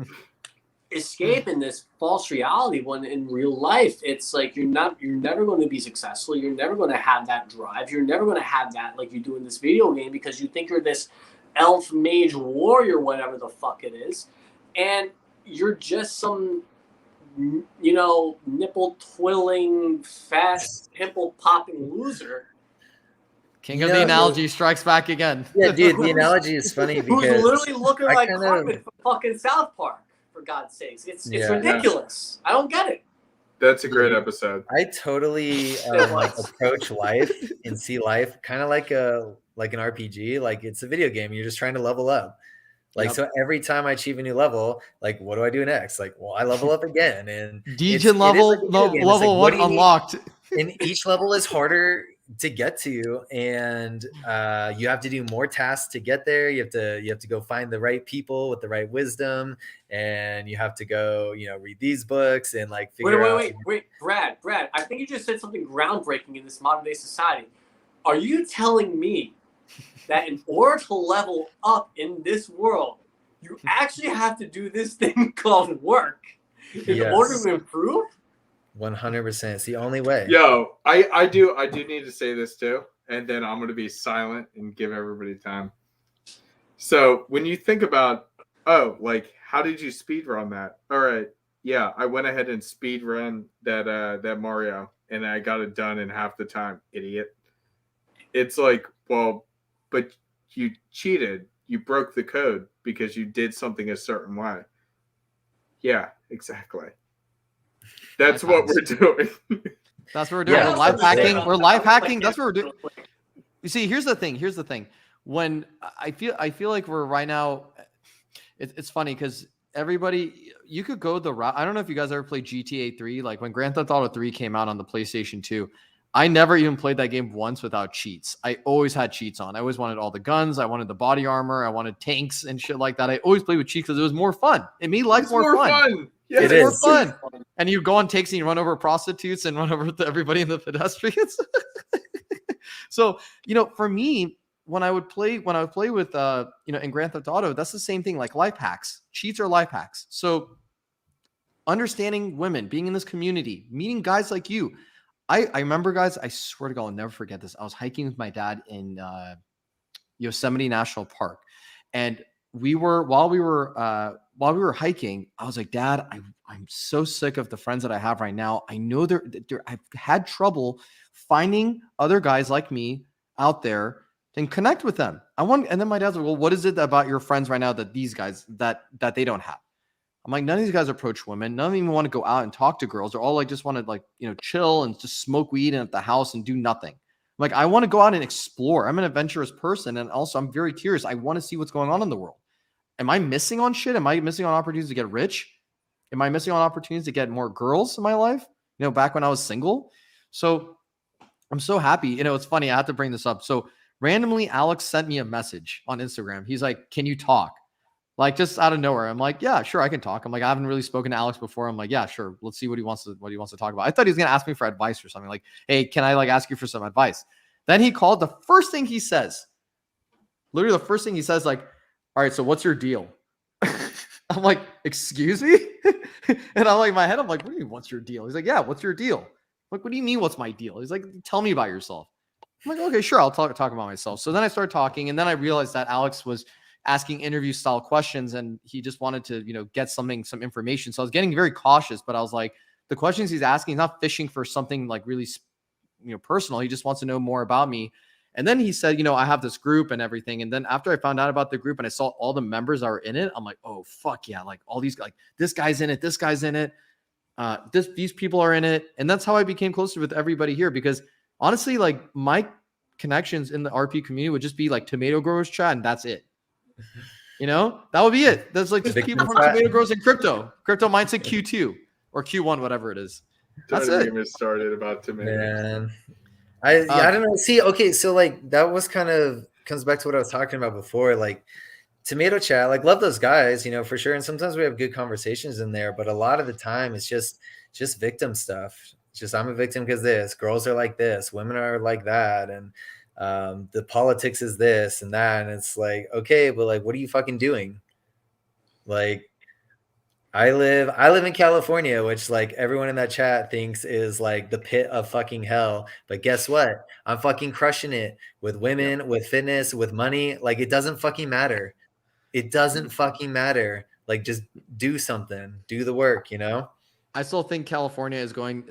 escape in this false reality when in real life it's like you're never going to be successful. You're never going to have that drive. You're never going to have that like you do in this video game because you think you're this elf mage warrior, whatever the fuck it is, and you're just some nipple twirling, fast pimple popping loser. King of the analogy strikes back again. Yeah, dude, the analogy is funny because who's literally looking like Cartman from fucking South Park. For God's sakes, it's ridiculous. I don't get it. That's a great episode. I totally approach life and see life kind of like an RPG. Like it's a video game. You're just trying to level up. So every time I achieve a new level, like what do I do next? Like, well, I level up again. And Degen level 1 unlocked. And each level is harder to get to, and you have to do more tasks to get there. You have to go find the right people with the right wisdom, and you have to go, read these books and figure out. Wait, Brad. I think you just said something groundbreaking in this modern day society. Are you telling me that in order to level up in this world, you actually have to do this thing called work in order to improve? 100%. It's the only way. Yo, I do need to say this too, and then I'm going to be silent and give everybody time. So when you think about, how did you speed run that? All right, yeah, I went ahead and speed ran that Mario, and I got it done in half the time. Idiot. It's like, well, but you cheated. You broke the code because you did something a certain way. Yeah, exactly. That's what we're doing. That's what we're doing. We're life hacking. We're life hacking. That's what we're doing. You see, here's the thing. When I feel like we're right now, it's funny because everybody, you could go the route. I don't know if you guys ever played GTA 3. Like when Grand Theft Auto 3 came out on the PlayStation 2, I never even played that game once without cheats. I always had cheats on. I always wanted all the guns. I wanted the body armor. I wanted tanks and shit like that. I always played with cheats because it was more fun. It made life more fun. Yeah, it is more fun. And you go on takes and you run over prostitutes and run over everybody in the pedestrians. So, for me, when I would play with, in Grand Theft Auto, that's the same thing, like life hacks. Cheats are life hacks. So understanding women, being in this community, meeting guys like you. I remember, guys, I swear to God, I'll never forget this. I was hiking with my dad in Yosemite National Park. And while we were hiking, I was like, Dad, I'm so sick of the friends that I have right now. I know I've had trouble finding other guys like me out there and connect with them. And then my dad's like, well, what is it about your friends right now that these guys that they don't have? I'm like, none of these guys approach women. None of them even want to go out and talk to girls. They're all like, just want to chill and just smoke weed at the house and do nothing. I'm like, I want to go out and explore. I'm an adventurous person. And also I'm very curious. I want to see what's going on in the world. Am I missing on shit? Am I missing on opportunities to get rich? Am I missing on opportunities to get more girls in my life? Back when I was single. So I'm so happy. It's funny. I have to bring this up. So randomly, Alex sent me a message on Instagram. He's like, can you talk? Like, just out of nowhere. I'm like, yeah, sure, I can talk. I'm like, I haven't really spoken to Alex before. I'm like, yeah, sure. Let's see what he wants to talk about. I thought he was going to ask me for advice or something, like, hey, can I ask you for some advice? Then he called. The first thing he says, literally the first thing he says, like, all right, so what's your deal? I'm like, excuse me? And I'm like, in my head, I'm like, what do you mean, what's your deal? He's like, yeah, what's your deal? I'm like, what do you mean, what's my deal? He's like, tell me about yourself. I'm like, okay, sure, I'll talk about myself. So then I started talking, and then I realized that Alex was asking interview style questions, and he just wanted to, get some information. So I was getting very cautious, but I was like, the questions he's asking, he's not fishing for something like really, personal. He just wants to know more about me. And then he said, I have this group and everything. And then after I found out about the group and I saw all the members that are in it, I'm like, oh, fuck yeah. Like all these, like this guy's in it. This guy's in it. These people are in it. And that's how I became closer with everybody here, because honestly, like my connections in the RP community would just be like tomato growers chat. And that's it. That would be it. That's like just people from tomato growers and crypto mindset Q2 or Q1, whatever it is. That's it. Don't started about tomatoes. Man. I don't know. See, okay, so like that was comes back to what I was talking about before. Like tomato chat, like love those guys, for sure. And sometimes we have good conversations in there, but a lot of the time it's just victim stuff. It's just I'm a victim because this, girls are like this, women are like that, and the politics is this and that. And it's like, okay, but like, what are you fucking doing? Like, I live in California, which like everyone in that chat thinks is like the pit of fucking hell. But guess what? I'm fucking crushing it with women, with fitness, with money. Like it doesn't fucking matter. It doesn't fucking matter. Like just do something, do the work, I still think California is going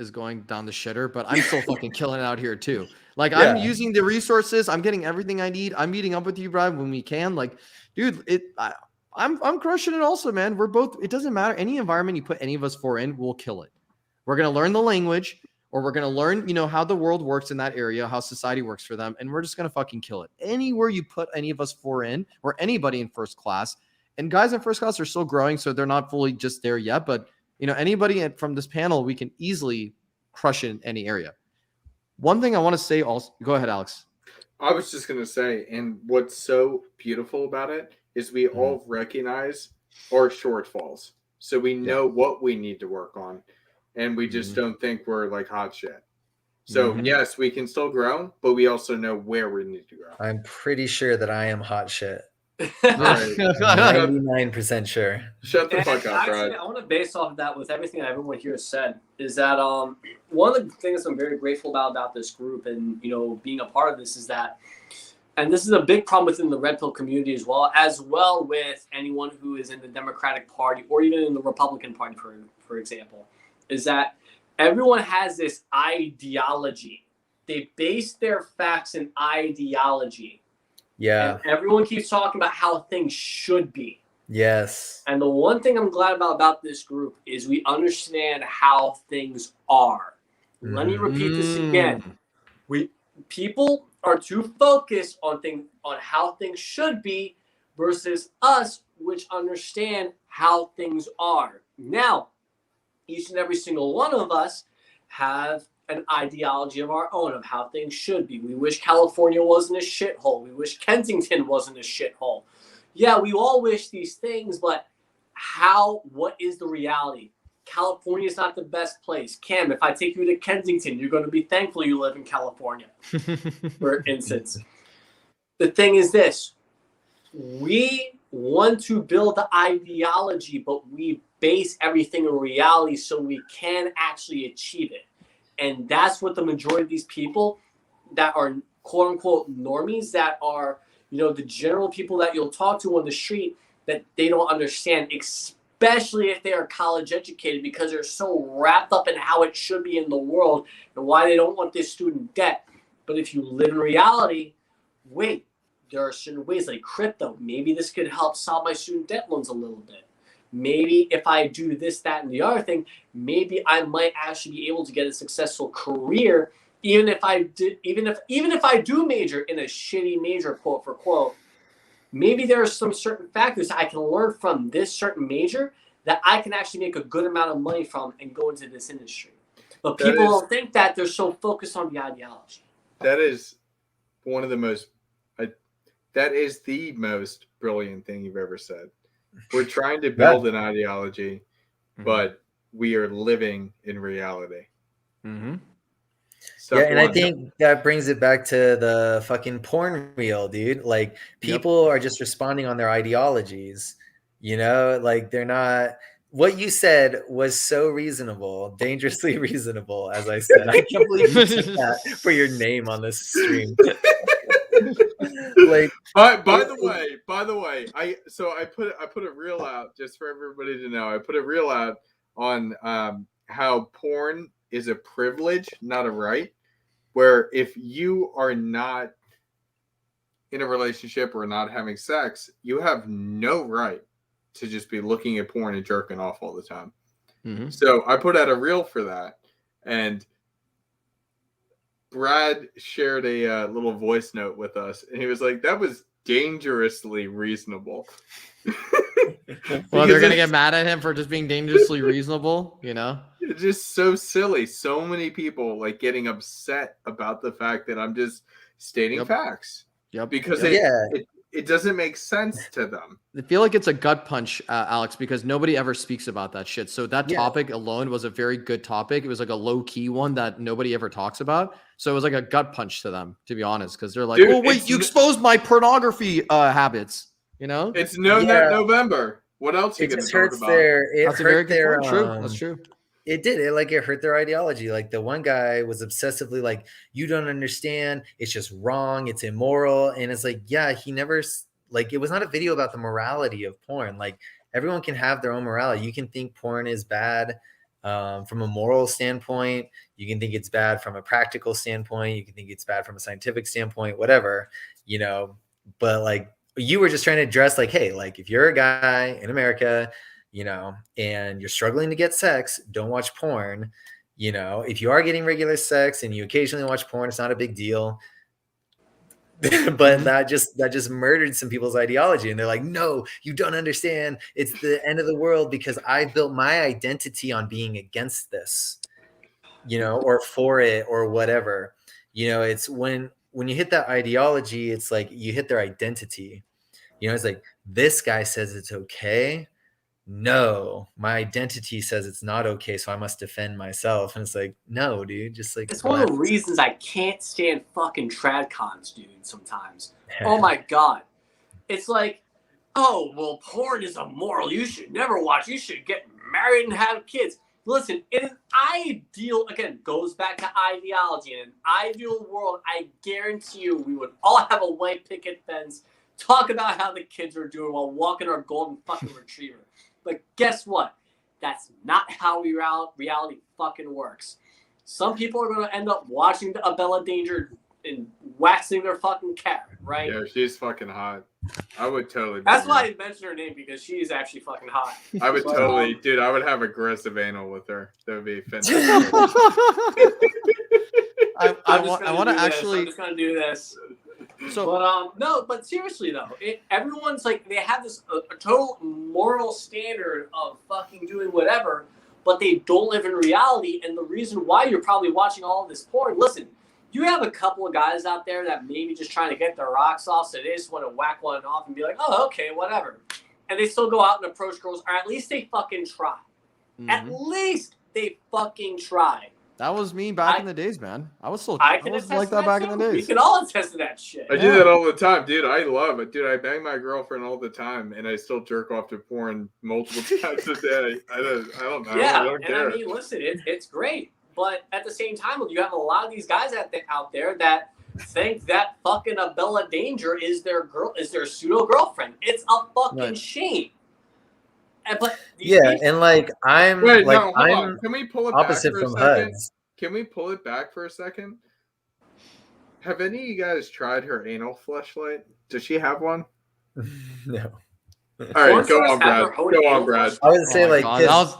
down the shitter, but I'm still fucking killing it out here too. Like I'm using the resources. I'm getting everything I need. I'm meeting up with you, Brad, when we can. Like, dude, I'm crushing it also, man. We're both, it doesn't matter. Any environment you put any of us four in, we'll kill it. We're going to learn the language, or we're going to learn, how the world works in that area, how society works for them. And we're just going to fucking kill it. Anywhere you put any of us four in, or anybody in first class, and guys in first class are still growing, so they're not fully just there yet. But, anybody from this panel, we can easily crush it in any area. One thing I want to say also, go ahead, Alex. I was just going to say, and what's so beautiful about it is we all recognize our shortfalls. So we know what we need to work on, and we just don't think we're like hot shit. So yes, we can still grow, but we also know where we need to grow. I'm pretty sure that I am hot shit. Right. 99% sure. Shut the fuck up, Brad. I want to base off of that with everything that everyone here has said, is that one of the things I'm very grateful about this group and, being a part of this is that, and this is a big problem within the Red Pill community as well with anyone who is in the Democratic Party or even in the Republican Party, for example, is that everyone has this ideology. They base their facts in ideology. Yeah. And everyone keeps talking about how things should be. Yes. And the one thing I'm glad about this group is we understand how things are. Let me repeat this again. People are too focused on how things should be versus us, which understand how things are. Now, each and every single one of us have an ideology of our own of how things should be. We wish California wasn't a shithole. We wish Kensington wasn't a shithole. Yeah, we all wish these things, but what is the reality? California is not the best place. Cam, if I take you to Kensington, you're going to be thankful you live in California, for instance. The thing is this. We want to build the ideology, but we base everything in reality so we can actually achieve it. And that's what the majority of these people that are quote unquote normies, that are, the general people that you'll talk to on the street, that they don't understand, especially if they are college educated, because they're so wrapped up in how it should be in the world and why they don't want this student debt. But if you live in reality, wait, there are certain ways like crypto. Maybe this could help solve my student debt loans a little bit. Maybe if I do this, that, and the other thing, maybe I might actually be able to get a successful career, even if I do major in a shitty major, quote for quote. Maybe there are some certain factors I can learn from this certain major that I can actually make a good amount of money from and go into this industry. But people don't think that. They're so focused on the ideology. That is one of the most. That is the most brilliant thing you've ever said. We're trying to build an ideology, but we are living in reality. Mm-hmm. And I think that brings it back to the fucking porn reel, dude. Like, people are just responding on their ideologies, like they're not. What you said was so reasonable, dangerously reasonable, as I said. I can't believe you took that for your name on this stream. Like, by the way, I put a reel out just for everybody to know. I put a reel out on how porn is a privilege, not a right. Where if you are not in a relationship or not having sex, you have no right to just be looking at porn and jerking off all the time. Mm-hmm. So I put out a reel for that, and Brad shared a little voice note with us, and he was like, that was dangerously reasonable. Well, they're going to get mad at him for just being dangerously reasonable, It's just so silly. So many people like getting upset about the fact that I'm just stating facts. Yep. Because it doesn't make sense to them. I feel like it's a gut punch, Alex, because nobody ever speaks about that shit. So that topic alone was a very good topic. It was like a low key one that nobody ever talks about. So it was like a gut punch to them, to be honest, because they're like, "Oh wait, you exposed my pornography habits." It's November. What else are you going to talk about? That's a very good point. True. That's true. It did. It hurt their ideology. Like, the one guy was obsessively like, you don't understand. It's just wrong. It's immoral. And it's like, he never, it was not a video about the morality of porn. Like, everyone can have their own morality. You can think porn is bad from a moral standpoint. You can think it's bad from a practical standpoint. You can think it's bad from a scientific standpoint, whatever, but you were just trying to address hey, if you're a guy in America, and you're struggling to get sex, don't watch porn. If you are getting regular sex and you occasionally watch porn, it's not a big deal. But that just murdered some people's ideology. And they're like, no, you don't understand. It's the end of the world because I built my identity on being against this, or for it or whatever. It's when you hit that ideology, it's like you hit their identity. It's like, this guy says it's okay. No, my identity says it's not okay, so I must defend myself. And it's like, no, dude, just it's one of the reasons I can't stand fucking tradcons, dude, sometimes. Oh my God. It's like, oh, well, porn is immoral. You should never watch. You should get married and have kids. Listen, in an ideal, again, goes back to ideology. In an ideal world, I guarantee you we would all have a white picket fence, talk about how the kids are doing while walking our golden fucking retriever. But guess what? That's not how reality fucking works. Some people are going to end up watching a Bella Danger and waxing their fucking carrot, right? Yeah, she's fucking hot. I would totally. That's why I mentioned her name, because she is actually fucking hot. I would totally, dude. I would have aggressive anal with her. That would be fantastic. I want to actually. I'm just gonna do this. So, but seriously though, everyone's like, they have this a total moral standard of fucking doing whatever, but they don't live in reality. And the reason why you're probably watching all of this porn, listen, you have a couple of guys out there that maybe just trying to get their rocks off, so they just want to whack one off and be like, oh, okay, whatever. And they still go out and approach girls, or at least they fucking try. At Mhm. least they fucking try. That was me back I- in the days, man. I was I can was attest like to that back too. in the We days. can all attest to that shit. I do Yeah. that all the time, dude. I love it, dude. I bang my girlfriend all the time, and I still jerk off to porn multiple times a day. I don't know. I Yeah, don't and care. I mean, listen, it's great, but at the same time, you have a lot of these guys out there that think that fucking Abella Danger is their pseudo girlfriend. It's a fucking Right. shame. But these Yeah, people- and like I'm Wait, like no, hold on. I'm Can we pull it back opposite for a from second? HUDs. Can we pull it back for a second? Have any of you guys tried her anal fleshlight? Does she have one? No. All Porn right, go stars on, have Brad. their own Go on, anal Brad. fleshlight? I would Oh say my like God, 'cause-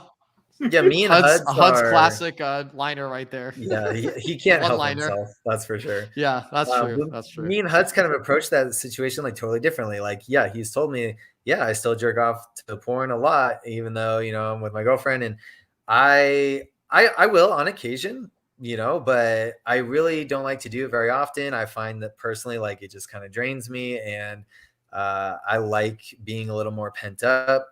yeah, me and HUD's HUD's are classic liner right there. Yeah, he can't help One-liner. himself. That's for sure. Yeah, that's true. But That's true. Me and HUD's kind of approached that situation like totally differently. Like, yeah, he's told me, yeah, I still jerk off to porn a lot, even though I'm with my girlfriend, and I will on occasion, but I really don't like to do it very often. I find that personally, like, it just kind of drains me, and I like being a little more pent up.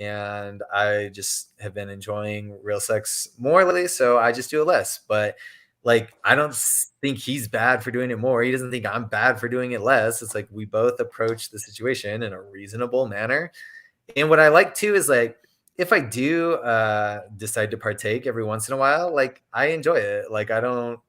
And I just have been enjoying real sex more lately, so I just do it less. But like, I don't think he's bad for doing it more. He doesn't think I'm bad for doing it less. It's like we both approach the situation in a reasonable manner. And what I like too is like, if I do decide to partake every once in a while, like I enjoy it. Like I don't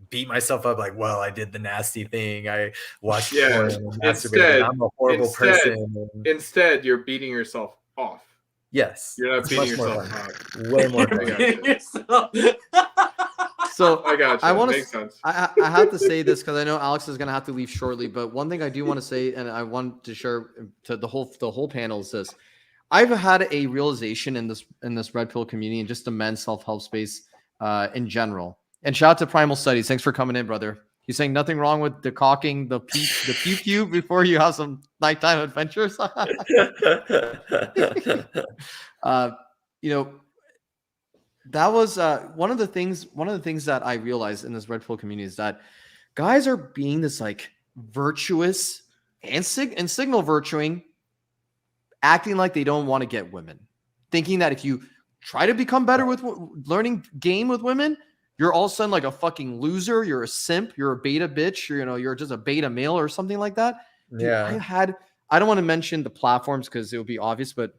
beat myself up like, well, I did the nasty thing. I watched porn and masturbated. I'm a horrible person. Instead, you're beating yourself off. Yes. You're not It's beating much more yourself fun. off. Way more I fun. So I got you. I want Makes sense. I have to say this because I know Alex is going to have to leave shortly. But one thing I do want to say, and I want to share to the whole panel, is this: I've had a realization in this Red Pill community and just the men's self-help space in general. And shout out to Primal Studies. Thanks for coming in, brother. He's saying nothing wrong with decocking the pew before you have some nighttime adventures. That was one of the things that I realized in this Red Pill community is that guys are being this like virtuous and signal virtuing, acting like they don't want to get women, thinking that if you try to become better with learning game with women, you're all of a sudden like a fucking loser. You're a simp. You're a beta bitch. You're just a beta male or something like that. Dude, Yeah. I don't want to mention the platforms because it would be obvious, but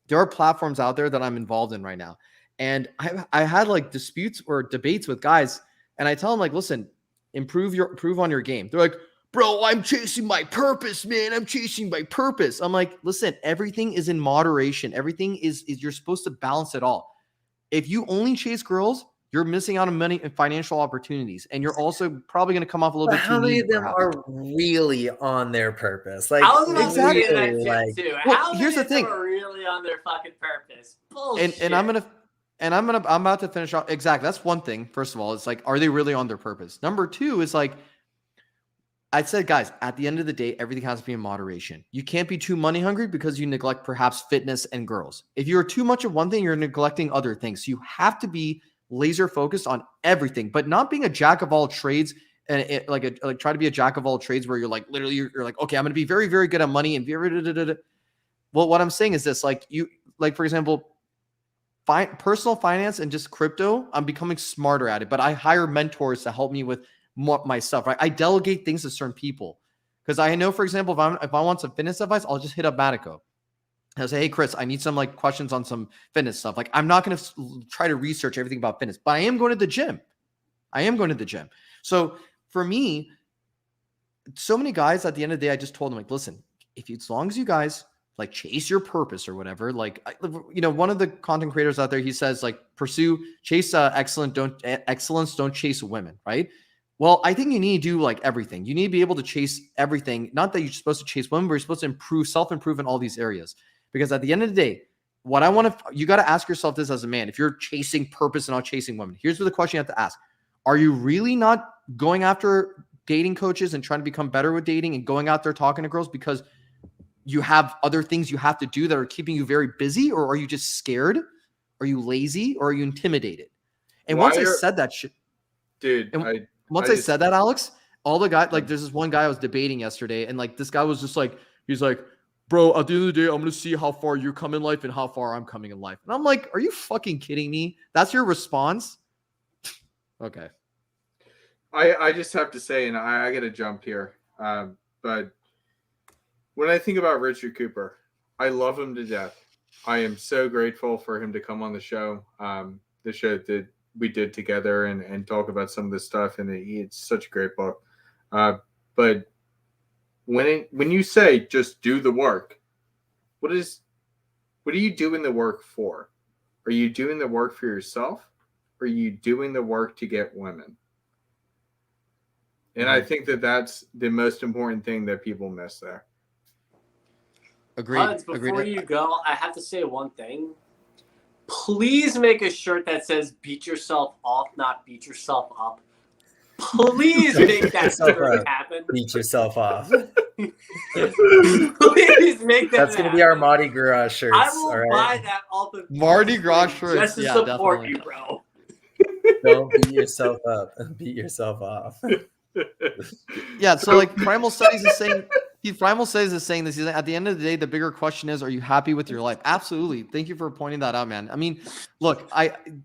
there are platforms out there that I'm involved in right now. And I had like disputes or debates with guys, and I tell them like, listen, improve on your game. They're like, bro, I'm chasing my purpose, man. I'm chasing my purpose. I'm like, listen, everything is in moderation. Everything is you're supposed to balance it all. If you only chase girls, you're missing out on money and financial opportunities, and you're also probably going to come off a little bit too How many needy, of them perhaps. are really on their purpose? Like, I was about to say Exactly. that too. Well, How here's many the of them thing. are really on their fucking purpose? Bullshit. And I'm about to finish off. Exactly. That's one thing. First of all, it's like, are they really on their purpose? Number two is like, I said, guys, at the end of the day, everything has to be in moderation. You can't be too money hungry because you neglect perhaps fitness and girls. If you're too much of one thing, you're neglecting other things. So you have to be laser focused on everything, but not being a jack of all trades and try to be a jack of all trades where you're like, literally, you're like, okay, I'm going to be very, very good at money and well, what I'm saying is this, for example, personal finance and just crypto, I'm becoming smarter at it, but I hire mentors to help me with my stuff, right? I delegate things to certain people because I know, for example, if I want some fitness advice, I'll just hit up Matico. I'll say, hey, Chris, I need some like questions on some fitness stuff. Like, I'm not going to try to research everything about fitness, but I am going to the gym. So for me, so many guys at the end of the day, I just told them like, listen, as long as you guys like chase your purpose or whatever, like, one of the content creators out there, he says like, chase excellence, don't chase women. Right. Well, I think you need to do like everything. You need to be able to chase everything. Not that you're supposed to chase women, but you're supposed to self-improve in all these areas. Because at the end of the day, you got to ask yourself this as a man. If you're chasing purpose and not chasing women, here's the question you have to ask. Are you really not going after dating coaches and trying to become better with dating and going out there talking to girls because you have other things you have to do that are keeping you very busy? Or are you just scared? Are you lazy? Or are you intimidated? And once I said that shit, dude, I said that, Alex, all the guys, like, there's this one guy I was debating yesterday, and like this guy was just like, he's like, bro, at the end of the day, I'm going to see how far you come in life and how far I'm coming in life. And I'm like, are you fucking kidding me? That's your response? Okay. I just have to say, and I got to jump here, but when I think about Richard Cooper, I love him to death. I am so grateful for him to come on the show that we did together and talk about some of this stuff. And it's such a great book. But when you say just do the work, what are you doing the work for? Are you doing the work for yourself? Or are you doing the work to get women? And I think that's the most important thing that people miss there. Agreed. Huds, before you go, I have to say one thing. Please make a shirt that says "Beat yourself off, not beat yourself up." Please make that shirt happen. Beat yourself off. Please make that. That's gonna be our Mardi Gras shirts. I will all right? buy that off of Mardi Gras shirts. just to Yeah, support definitely. you, bro. Don't beat yourself up. Beat yourself off. Yeah, so like Primal Studies is saying, Primal Studies is saying this. He's like, at the end of the day, the bigger question is, are you happy with your life? Absolutely. Thank you for pointing that out, man. I mean, look,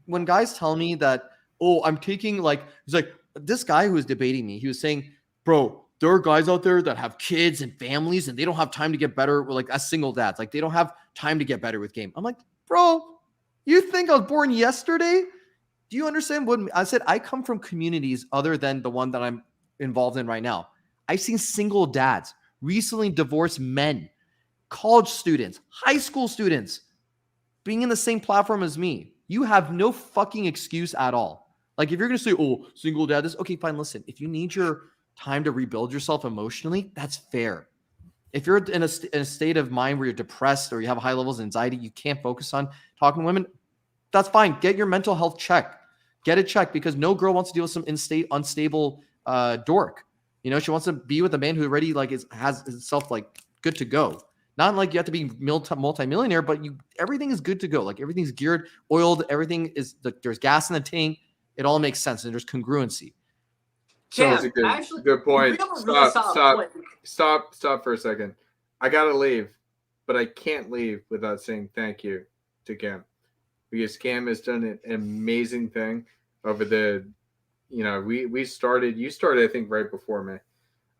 when guys tell me that, oh, I'm taking he's like, this guy who was debating me, he was saying, bro, there are guys out there that have kids and families and they don't have time to get better, like as single dads. Like they don't have time to get better with game. I'm like, bro, you think I was born yesterday? Do you understand what I said? I come from communities other than the one that I'm involved in right now. I've seen single dads, recently divorced men, college students, high school students being in the same platform as me. You have no fucking excuse at all. Like if you're going to say, oh, single dad, this, okay, fine. Listen, if you need your time to rebuild yourself emotionally, that's fair. If you're in a state of mind where you're depressed or you have high levels of anxiety, you can't focus on talking to women, that's fine. Get your mental health checked. Get it checked because no girl wants to deal with some unstable dork. You know, she wants to be with a man who already has himself good to go. Not like you have to be multi-millionaire, but everything is good to go. Like everything's geared, oiled. Everything is there's gas in the tank. It all makes sense and there's congruency. So that's a good point. Stop for a second. I gotta leave, but I can't leave without saying thank you to Cam, because Cam has done an amazing thing over the, you started I think right before me,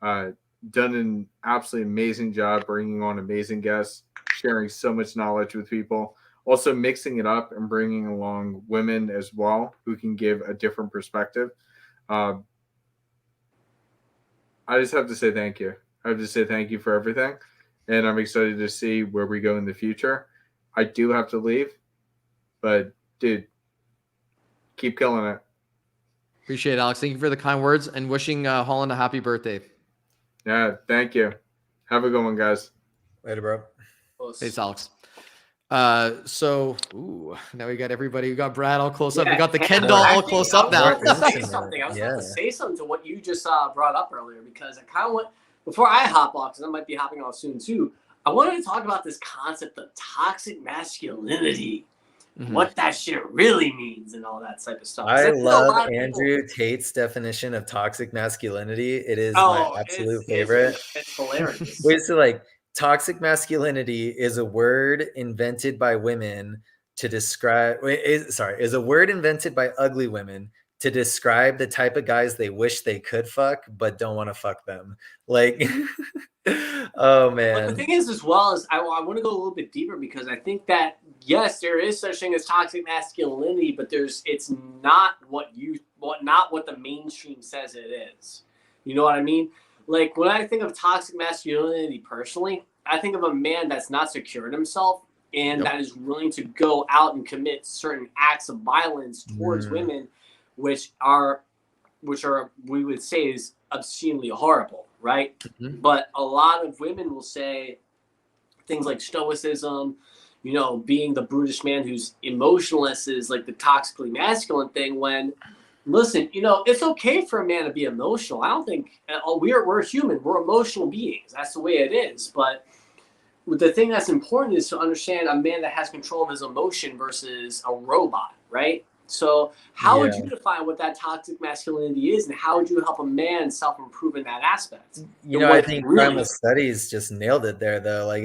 done an absolutely amazing job bringing on amazing guests, sharing so much knowledge with people, also mixing it up and bringing along women as well who can give a different perspective. I just have to say thank you. I have to say thank you for everything. And I'm excited to see where we go in the future. I do have to leave, but dude, keep killing it. Appreciate it, Alex. Thank you for the kind words and wishing Holland a happy birthday. Yeah, thank you. Have a good one, guys. Later, bro. Thanks, Alex. So now we got everybody. We got Brad all close up. We got the Ken doll all close up now. I was about to say something to what you just brought up earlier, because I kind of went, before I hop off, because I might be hopping off soon too, I wanted to talk about this concept of toxic masculinity, what that shit really means and all that type of stuff. I love Andrew Tate's definition of toxic masculinity. It is my absolute favorite. It's hilarious. Wait, so toxic masculinity is a word invented by women to describe, is a word invented by ugly women to describe the type of guys they wish they could fuck, but don't want to fuck them. Oh man. But the thing is, as well, as I want to go a little bit deeper, because I think that, yes, there is such thing as toxic masculinity, but it's not what the mainstream says it is. You know what I mean? Like when I think of toxic masculinity personally, I think of a man that's not secure in himself and that is willing to go out and commit certain acts of violence towards women, which we would say is obscenely horrible, right? But a lot of women will say things like stoicism, being the brutish man who's emotionless is like the toxically masculine thing, when listen, it's okay for a man to be emotional. I don't think we're human. We're emotional beings. That's the way it is. But the thing that's important is to understand a man that has control of his emotion versus a robot, right? So how would Yeah. you define what that toxic masculinity is, and how would you help a man self-improve in that aspect? You And know, what I it think really Primal is? Studies just nailed it there, though. Like,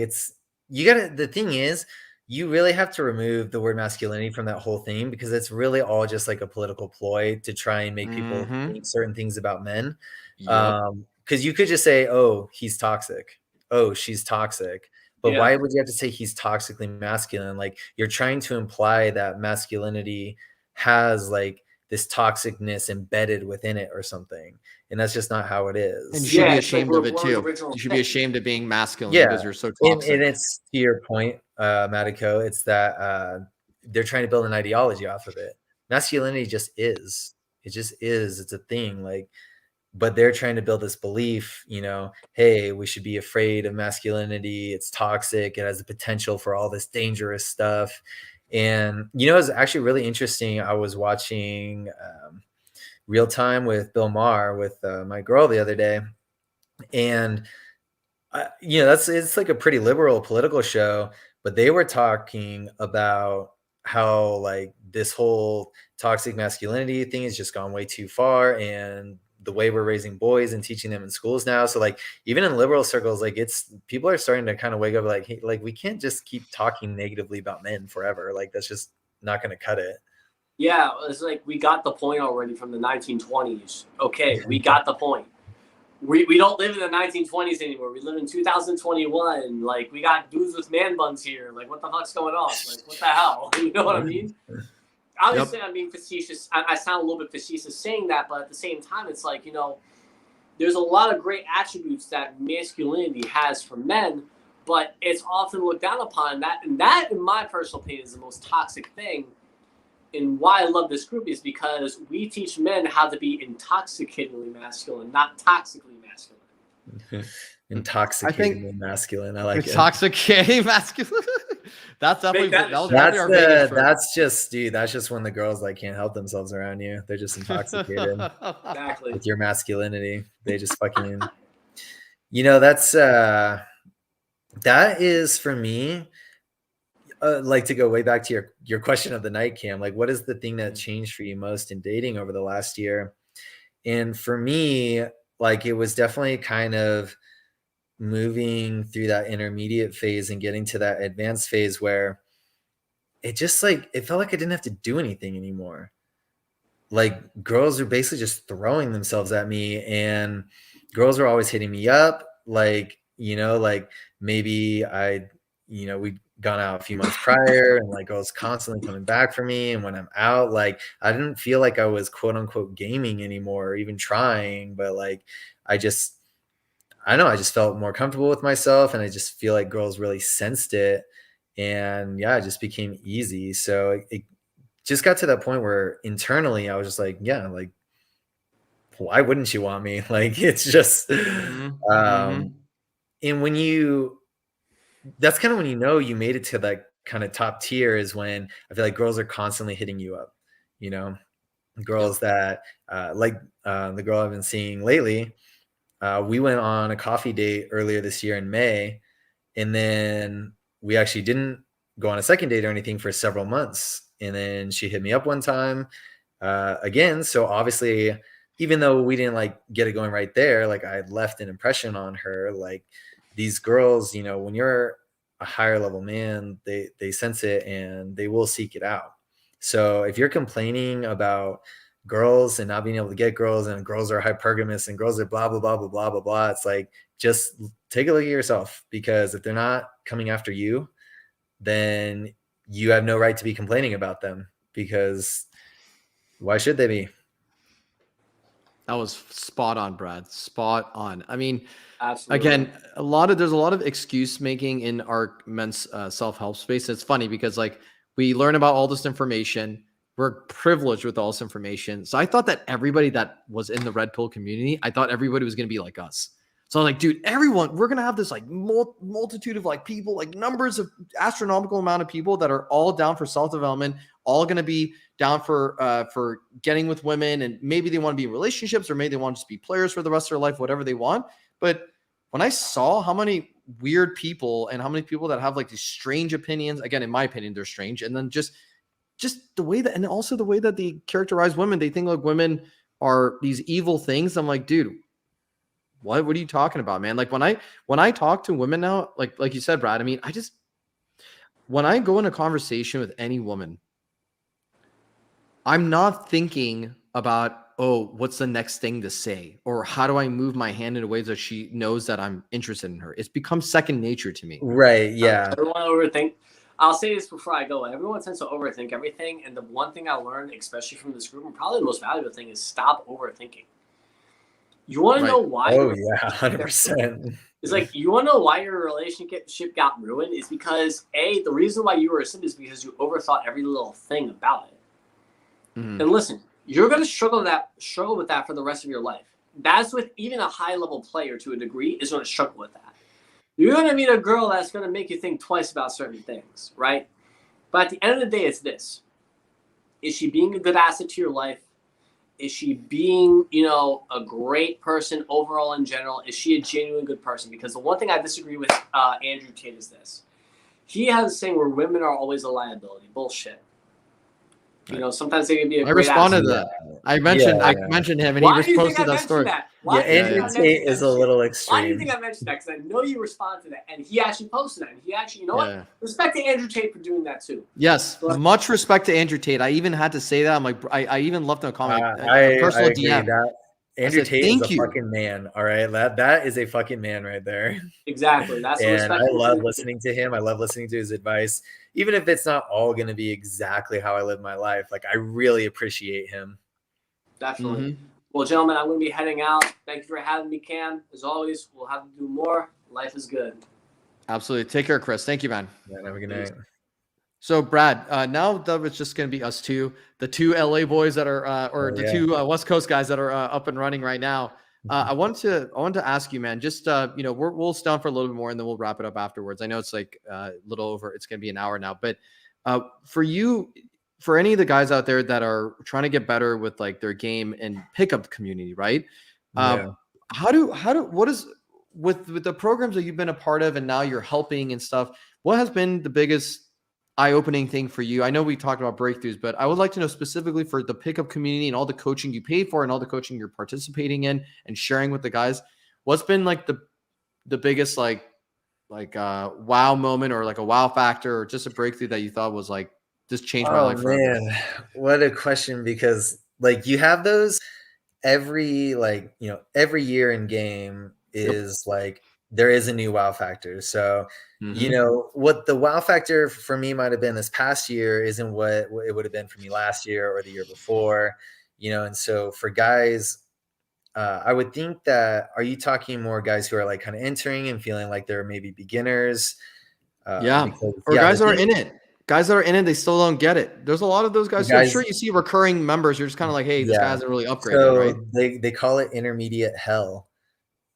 you gotta, the thing is, you really have to remove the word masculinity from that whole thing because it's really all just like a political ploy to try and make people Mm-hmm. think certain things about men. Yep. Because you could just say, oh, he's toxic. Oh, she's toxic. But Yeah. why would you have to say he's toxically masculine? Like, you're trying to imply that masculinity has like this toxicness embedded within it or something. And that's just not how it And you is. should Yeah, be it's like ashamed of we're it one of the too. original You should be things. ashamed of being masculine Yeah. because you're so And toxic. it's to your point, Matiko, it's that they're trying to build an ideology off of it. Masculinity just is. It just is. It's a thing. Like, but they're trying to build this belief, you know, hey, we should be afraid of masculinity. It's toxic. It has the potential for all this dangerous stuff. And, you know, it's actually really interesting. I was watching Real Time with Bill Maher with my girl the other day. And, you know, it's like a pretty liberal political show, but they were talking about how like this whole toxic masculinity thing has just gone way too far, and the way we're raising boys and teaching them in schools now. So like even in liberal circles, like it's people are starting to kind of wake up like, hey, like we can't just keep talking negatively about men forever. Like that's just not going to cut it. Yeah, it's like we got the point already from the 1920s. Okay, we got the point. We don't live in the 1920s anymore. We live in 2021. Like, we got dudes with man buns here. Like, what the fuck's going on? Like, what the hell? You know what I mean? Obviously, I'm being facetious. I sound a little bit facetious saying that, but at the same time, it's like, you know, there's a lot of great attributes that masculinity has for men, but it's often looked down upon. And that, in my personal opinion, is the most toxic thing. And why I love this group is because we teach men how to be intoxicatingly masculine, not toxically masculine. Intoxicatingly masculine. I like it. Intoxicating masculine. That's definitely that that was a probably That's our biggest that's just, dude, that's just when the girls like can't help themselves around you. They're just intoxicated Exactly. with your masculinity. They just fucking, you know, that is for me. Like to go way back to your question of the night, Cam. Like, what is the thing that changed for you most in dating over the last year? And for me, like, it was definitely kind of moving through that intermediate phase and getting to that advanced phase where it just like it felt like I didn't have to do anything anymore. Like girls are basically just throwing themselves at me, and girls are always hitting me up. Like, you know, like maybe we'd gone out a few months prior and like girls constantly coming back for me. And when I'm out, like I didn't feel like I was quote unquote gaming anymore or even trying, but like I just felt more comfortable with myself, and I just feel like girls really sensed it. And yeah, it just became easy. So it just got to that point where internally I was just like, yeah, like, why wouldn't you want me? Like, it's just, and that's kind of when you know you made it to that kind of top tier is when I feel like girls are constantly hitting you up, you know, girls that the girl I've been seeing lately. We went on a coffee date earlier this year in May, and then we actually didn't go on a second date or anything for several months. And then she hit me up one time again. So obviously, even though we didn't like get it going right there, like I had left an impression on her. Like these girls, you know, when you're a higher level man, they sense it and they will seek it out. So if you're complaining about girls and not being able to get girls, and girls are hypergamous and girls are blah blah blah blah blah blah blah, it's like just take a look at yourself, because if they're not coming after you, then you have no right to be complaining about them, because why should they be? That was spot on, Brad. Spot on. I mean, Absolutely. again, there's a lot of excuse making in our men's self-help space. It's funny because like we learn about all this information. We're privileged with all this information. So I thought that everybody that was in the Red Pill community, I thought everybody was going to be like us. So I was like, dude, we're going to have this like multitude of like people, like numbers of astronomical amount of people that are all down for self-development, all going to be down for getting with women. And maybe they want to be in relationships, or maybe they want to just be players for the rest of their life, whatever they want. But when I saw how many weird people and how many people that have like these strange opinions, again, in my opinion, they're strange. And then just just the way that, and also the way that they characterize women, they think like women are these evil things. I'm like, dude, what are you talking about, man? Like when I talk to women now, like you said, Brad, I mean, when I go in a conversation with any woman, I'm not thinking about, oh, what's the next thing to say? Or how do I move my hand in a way that she knows that I'm interested in her? It's become second nature to me. Right. Yeah. Everyone overthink. I'll say this before I go. Everyone tends to overthink everything. And the one thing I learned, especially from this group, and probably the most valuable thing, is stop overthinking. You want to know why? Oh, yeah. 100%. It's like, you want to know why your relationship got ruined? Is because, the reason why you were a simp is because you overthought every little thing about it. Mhm. And listen, you're going to struggle with that for the rest of your life. That's with even a high-level player to a degree is going to struggle with that. You're going to meet a girl that's going to make you think twice about certain things, right? But at the end of the day, it's this. Is she being a good asset to your life? Is she being, a great person overall in general? Is she a genuine good person? Because the one thing I disagree with Andrew Tate is this. He has a saying where women are always a liability. Bullshit. Sometimes they can be a I great responded asset. to that. I mentioned him, and Why he do you think I posted that mentioned story. that? Why do you think I Andrew mentioned Tate that is a shit? little Why do you extreme. think I mentioned that? Because I know you respond to that. And he actually posted that. And he actually, you know Yeah. what? Respect to Andrew Tate for doing that too. Yes, But- much respect to Andrew Tate. I even had to say that. I'm like, I even left him a comment, I a personal agree DM. that Andrew said, Tate is a "Thank you." fucking man. All right. That is a fucking man right there. Exactly. That's the And respect. I love listening to him. I love listening to his advice, even if it's not all going to be exactly how I live my life. Like, I really appreciate him. Definitely. Mhm. Well, gentlemen, I'm going to be heading out. Thank you for having me, Cam. As always, we'll have to do more. Life is good. Absolutely. Take care, Chris. Thank you, man. Yeah, have a good night. So, Brad, now that it's just going to be us two, the two LA boys that are, two West Coast guys that are up and running right now. I wanted to ask you, man. Just we'll stay on for a little bit more, and then we'll wrap it up afterwards. I know it's like a little over. It's going to be an hour now, but for you, for any of the guys out there that are trying to get better with like their game and pickup community, right? Yeah. What is with the programs that you've been a part of, and now you're helping and stuff? What has been the biggest eye-opening thing for you? I know we talked about breakthroughs, but I would like to know specifically for the pickup community and all the coaching you paid for and all the coaching you're participating in and sharing with the guys. What's been like the biggest like wow moment or like a wow factor or just a breakthrough that you thought was like this changed my life forever? Man, what a question, because like you have those every year in game is like there is a new wow factor. So what the wow factor for me might have been this past year isn't what it would have been for me last year or the year before, and so for guys, I would think that, are you talking more guys who are like kind of entering and feeling like they're maybe beginners? Guys that are in it. Guys that are in it, they still don't get it. There's a lot of those guys. I'm sure you see recurring members. You're just kind of like, hey, this guy hasn't really upgraded, right? They call it intermediate hell.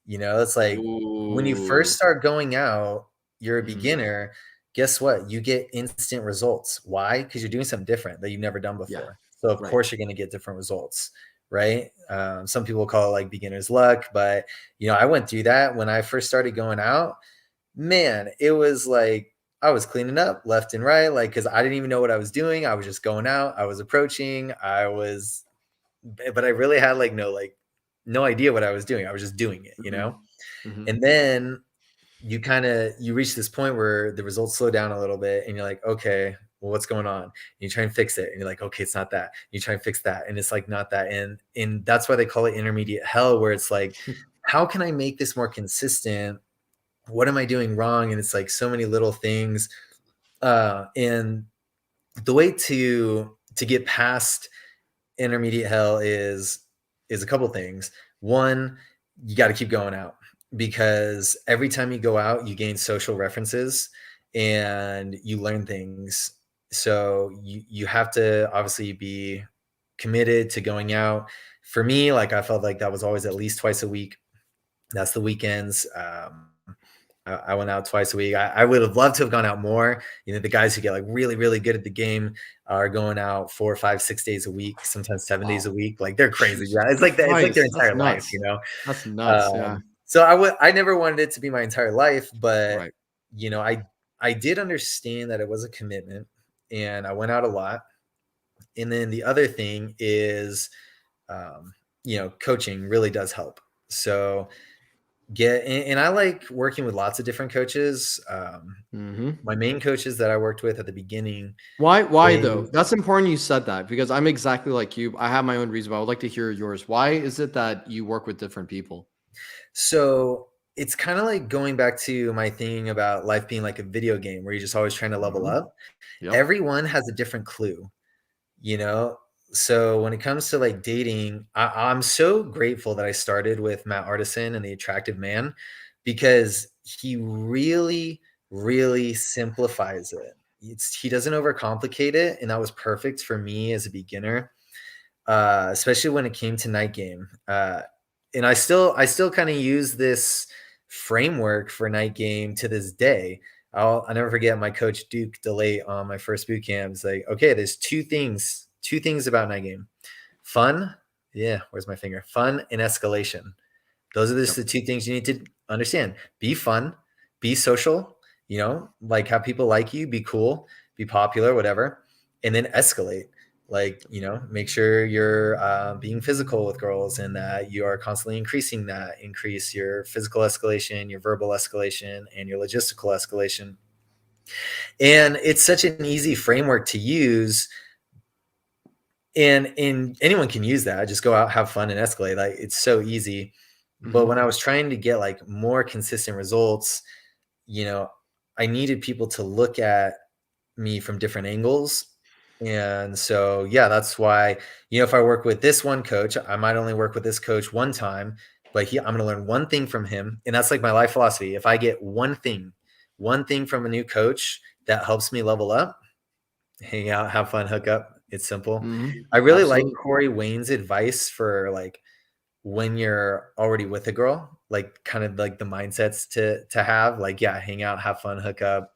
It's like when you first start going out, you're a beginner. Guess what? You get instant results. Why? Because you're doing something different that you've never done before. Yeah. So of course you're going to get different results, right? Some people call it like beginner's luck, but I went through that when I first started going out. Man, it was like I was cleaning up left and right, like, because I didn't even know what I was doing. I was just going out. I was approaching. But I really had no idea what I was doing. I was just doing it, And then you reach this point where the results slow down a little bit, and you're like, okay, well, what's going on? And you try and fix it, and you're like, okay, it's not that. You try and fix that, and it's like not that. And that's why they call it intermediate hell, where it's like, how can I make this more consistent? What am I doing wrong? And it's like so many little things. And the way to get past intermediate hell is a couple things. One, you got to keep going out, because every time you go out, you gain social references and you learn things. So you have to obviously be committed to going out. For me, like, I felt like that was always at least twice a week. That's the weekends. I went out twice a week. I would have loved to have gone out more. The guys who get like really, really good at the game are going out 4, 5, 6 days a week, sometimes 7 days a week. Like, they're crazy. Yeah, it's like it's like their entire life. That's nuts. Yeah. So I never wanted it to be my entire life, but Right. I did understand that it was a commitment, and I went out a lot. And then the other thing is, coaching really does help. So and I like working with lots of different coaches. My main coaches that I worked with at the beginning. Why though? That's important you said that, because I'm exactly like you. I have my own reason, but I would like to hear yours. Why is it that you work with different people? So it's kind of like going back to my thing about life being like a video game where you're just always trying to level up. Yep. Everyone has a different clue, you know? So when it comes to like dating, I'm so grateful that I started with Matt Artisan and The Attractive Man, because he really, really simplifies it. He doesn't overcomplicate it. And that was perfect for me as a beginner, especially when it came to Night Game. And I still kind of use this framework for Night Game to this day. I'll never forget my coach Duke DeLate on my first boot camp. It's like, okay, there's two things about Night Game: fun. Yeah, where's my finger? Fun and escalation. Those are just the two things you need to understand. Be fun, be social, like have people like you, be cool, be popular, whatever, and then escalate. Like, make sure you're being physical with girls, and that you are constantly increase your physical escalation, your verbal escalation, and your logistical escalation. And it's such an easy framework to use. And anyone can use that. Just go out, have fun, and escalate. Like, it's so easy. But when I was trying to get like more consistent results, I needed people to look at me from different angles. And so, yeah, that's why, if I work with this one coach, I might only work with this coach one time, but I'm going to learn one thing from him. And that's like my life philosophy. If I get one thing from a new coach that helps me level up, hang out, have fun, hook up. It's simple. I really like Corey Wayne's advice for like when you're already with a girl, like kind of like the mindsets to have, like, yeah, hang out, have fun, hook up.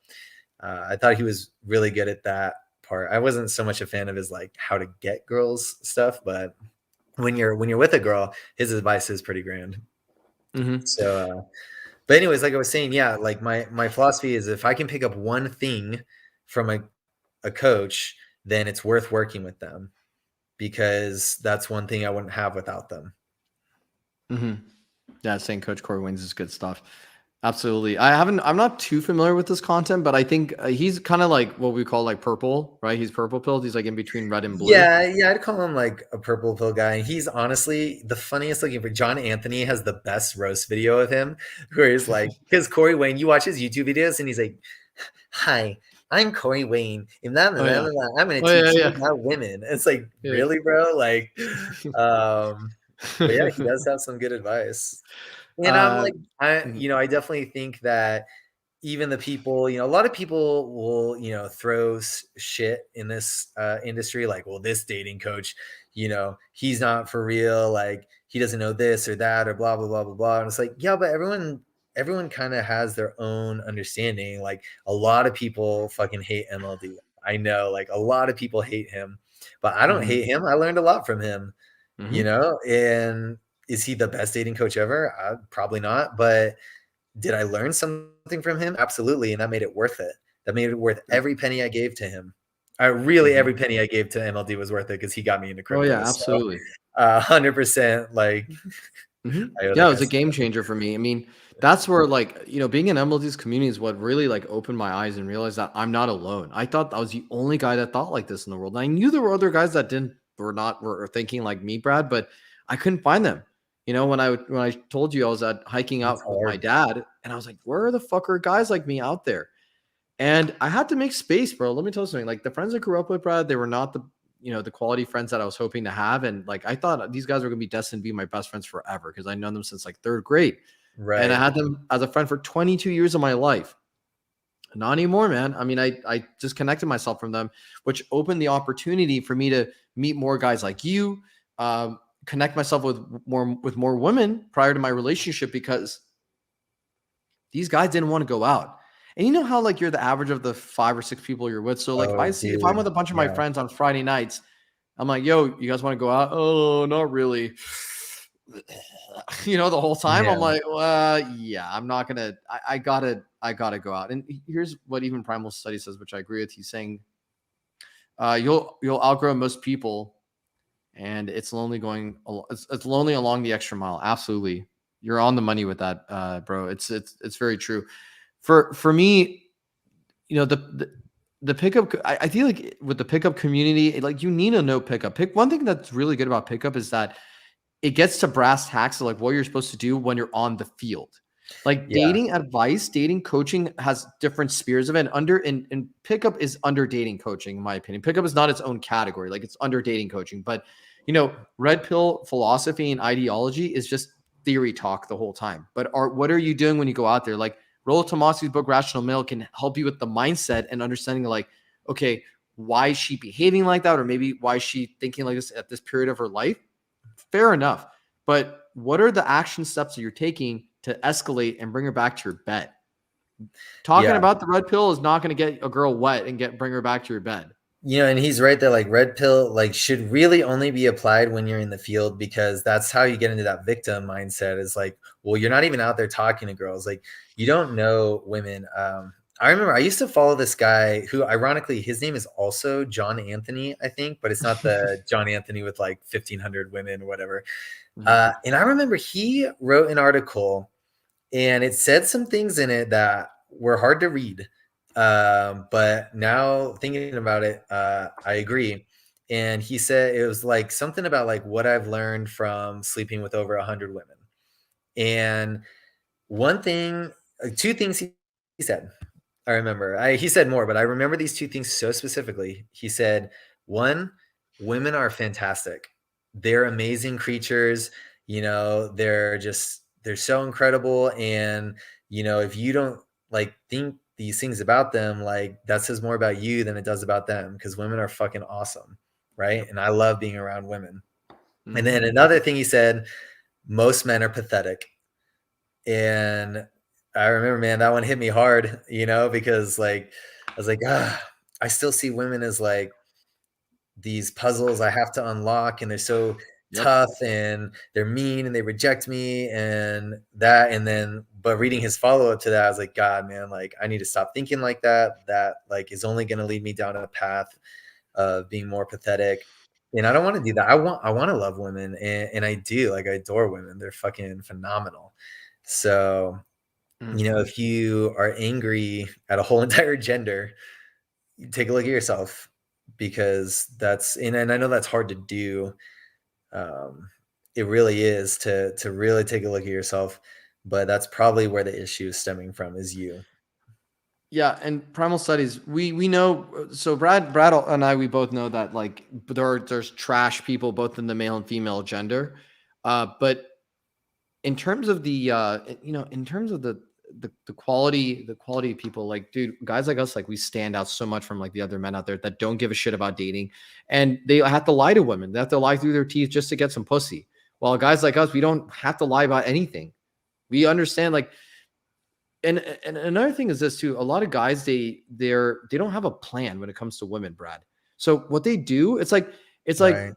I thought he was really good at that part. I wasn't so much a fan of his like how to get girls stuff, but when you're with a girl, his advice is pretty grand. So, but anyways, like I was saying, yeah, like my philosophy is if I can pick up one thing from a coach, then it's worth working with them, because that's one thing I wouldn't have without them. Yeah, saying Coach Corey Wayne's is good stuff. Absolutely. I'm not too familiar with this content, but I think he's kind of like what we call like purple, right? He's purple pilled. He's like in between red and blue. Yeah, I'd call him like a purple pill guy. And he's honestly the funniest looking. For John Anthony has the best roast video of him, where he's like, because Corey Wayne, you watch his YouTube videos and he's like, "Hi, I'm Corey Wayne, and I'm going to teach you about women." It's like, really, bro? Like, but yeah, he does have some good advice. And I'm like, I definitely think that even the people, a lot of people will, throw shit in this industry. Like, well, this dating coach, he's not for real. Like, he doesn't know this or that or blah, blah, blah, blah, blah. And it's like, yeah, but everyone kind of has their own understanding. Like, a lot of people fucking hate MLD. I know, like, a lot of people hate him, but I don't hate him. I learned a lot from him, and is he the best dating coach ever? Probably not. But did I learn something from him? Absolutely. And that made it worth it. That made it worth every penny I gave to him. Every penny I gave to MLD was worth it, because he got me into crypto. Oh, yeah, absolutely. So, 100%. Like, yeah, it was a game changer for me. I mean, that's where, like, being in MLD's community is what really like opened my eyes and realized that I'm not alone. I thought I was the only guy that thought like this in the world. And I knew there were other guys that were thinking like me, Brad, but I couldn't find them. When I told you I was hiking out with my dad, and I was like, where the fuck are guys like me out there? And I had to make space, bro. Let me tell you something. Like, the friends I grew up with, Brad, they were not the quality friends that I was hoping to have. And like, I thought these guys were going to be destined to be my best friends forever, because I'd known them since like third grade. Right. And I had them as a friend for 22 years of my life. Not anymore, man. I mean, I disconnected myself from them, which opened the opportunity for me to meet more guys like you, connect myself with more women prior to my relationship, because these guys didn't want to go out. And you know how like you're the average of the 5 or 6 people you're with. So like if I'm with a bunch of my friends on Friday nights, I'm like, yo, you guys want to go out? Oh, not really. The whole time. Yeah. I'm like, yeah, I'm not gonna. I gotta go out. And here's what even Primal Study says, which I agree with. He's saying, You'll outgrow most people, and it's lonely it's lonely along the extra mile. Absolutely, you're on the money with that, bro. It's very true. For me, the pickup. I feel like with the pickup community, like you need to know pickup. One thing that's really good about pickup is that it gets to brass tacks of like what you're supposed to do when you're on the field. Like Yeah. dating advice, dating coaching has different spheres of it. And pickup is under dating coaching, in my opinion. Pickup is not its own category, like it's under dating coaching. But red pill philosophy and ideology is just theory talk the whole time. But what are you doing when you go out there? Like Rollo Tomasi's book Rational Male can help you with the mindset and understanding like, okay, why is she behaving like that? Or maybe why is she thinking like this at this period of her life? Fair enough. But what are the action steps that you're taking to escalate and bring her back to your bed? Talking about the red pill is not going to get a girl wet and bring her back to your bed. And he's right there. Like red pill, like should really only be applied when you're in the field, because that's how you get into that victim mindset. Is like, well, you're not even out there talking to girls. Like you don't know women. I remember I used to follow this guy who, ironically, his name is also John Anthony, I think, but it's not the John Anthony with like 1,500 women or whatever. And I remember he wrote an article and it said some things in it that were hard to read. But now thinking about it, I agree. And he said it was like something about like what I've learned from sleeping with over 100 women. And two things he said. I remember. He said more, but I remember these two things so specifically. He said, one, women are fantastic. They're amazing creatures. They're so incredible. And, if you don't like think these things about them, like that says more about you than it does about them, because women are fucking awesome. Right. And I love being around women. Mm-hmm. And then another thing he said, most men are pathetic. And I remember, man, that one hit me hard, because like, I was like, I still see women as like these puzzles I have to unlock, and they're so tough and they're mean and they reject me but reading his follow-up to that, I was like, God, man, like I need to stop thinking like that like is only going to lead me down a path of being more pathetic. And I don't want to do that. I want to love women, and I do. Like I adore women. They're fucking phenomenal. So if you are angry at a whole entire gender, take a look at yourself, because and I know that's hard to do. It really is to really take a look at yourself, but that's probably where the issue is stemming from, is you. Yeah, and primal studies, we know. So Brad and I, we both know that like there's trash people both in the male and female gender, but in terms of the in terms of the quality of people, like, dude, guys like us, like we stand out so much from like the other men out there that don't give a shit about dating, and they have to lie to women. They have to lie through their teeth just to get some pussy. While guys like us, we don't have to lie about anything. We understand, like, and another thing is this too. A lot of guys, they don't have a plan when it comes to women, Brad. So what they do, it's like Right.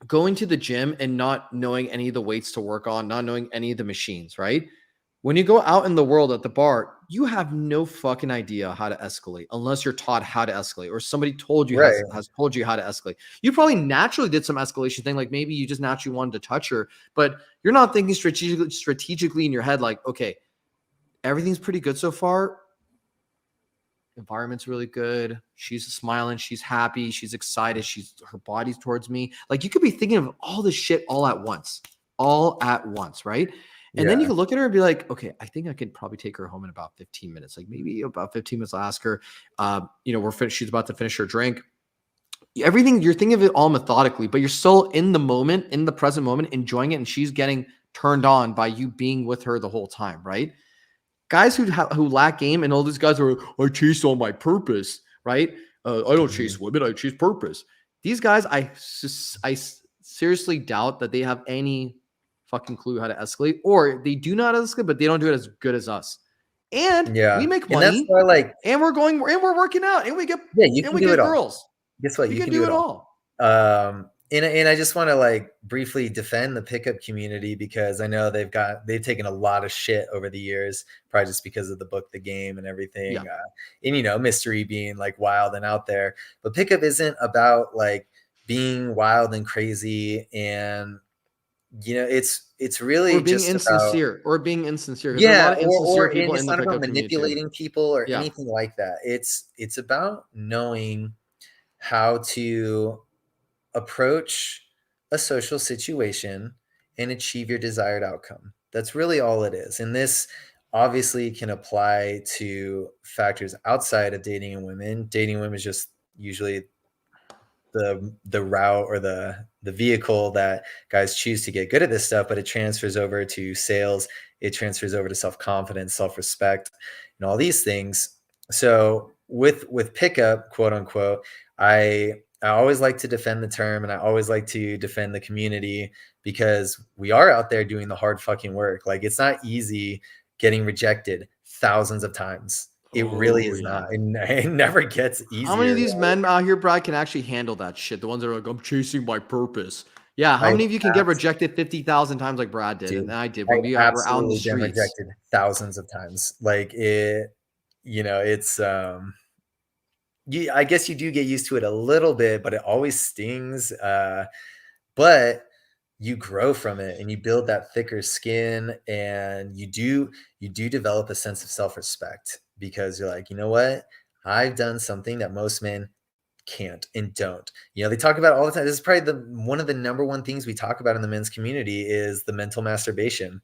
going to the gym and not knowing any of the weights to work on, not knowing any of the machines, right? When you go out in the world at the bar, you have no fucking idea how to escalate unless you're taught how to escalate, or somebody told you has told you how to escalate. You probably naturally did some escalation thing, like maybe you just naturally wanted to touch her, but you're not thinking strategically in your head, like, okay, everything's pretty good so far. Environment's really good. She's smiling. She's happy. She's excited. Her body's towards me. Like you could be thinking of all this shit all at once, right? And then you can look at her and be like, okay, I think I could probably take her home in about 15 minutes. Like maybe about 15 minutes, I'll ask her, she's about to finish her drink. Everything, you're thinking of it all methodically, but you're still in the moment, in the present moment, enjoying it. And she's getting turned on by you being with her the whole time, right? Guys who lack game, and all these guys are, I chase on my purpose, right? I don't chase women, I chase purpose. These guys, I seriously doubt that they have any fucking clue how to escalate, or they do not escalate, but they don't do it as good as us. And we make money, and that's why, and we're working out, and we get you can do it girls. All. Guess what? You can do it all. And I just want to like briefly defend the pickup community because I know they've taken a lot of shit over the years, probably just because of the book, The Game, and everything. Yeah. And mystery being like wild and out there. But pickup isn't about like being wild and crazy, and it's really Or being just about insincere. Or being insincere. Because there are a lot of insincere and people it's in the not about pickup community too. manipulating people or Yeah. anything like that. It's about knowing how to approach a social situation and achieve your desired outcome. That's really all it is. And this obviously can apply to factors outside of dating women. Dating women is just usually the route or the vehicle that guys choose to get good at this stuff, but it transfers over to sales, it transfers over to self-confidence, self-respect, and all these things. So with pickup, quote unquote, I always like to defend the term, and I always like to defend the community because we are out there doing the hard fucking work. Like, it's not easy getting rejected thousands of times. It really is not. It never gets easier. How many of these men out here, Brad, can actually handle that shit? The ones that are like, I'm chasing my purpose. Yeah, how many of you can get rejected 50,000 times like Brad did? Dude, and I did when we were out in the absolutely been streets. rejected thousands of times. Like it's I guess you do get used to it a little bit, but it always stings. But you grow from it and you build that thicker skin, and you do develop a sense of self-respect because you're like, you know what? I've done something that most men can't and don't. They talk about it all the time. This is probably one of the number one things we talk about in the men's community is the mental masturbation.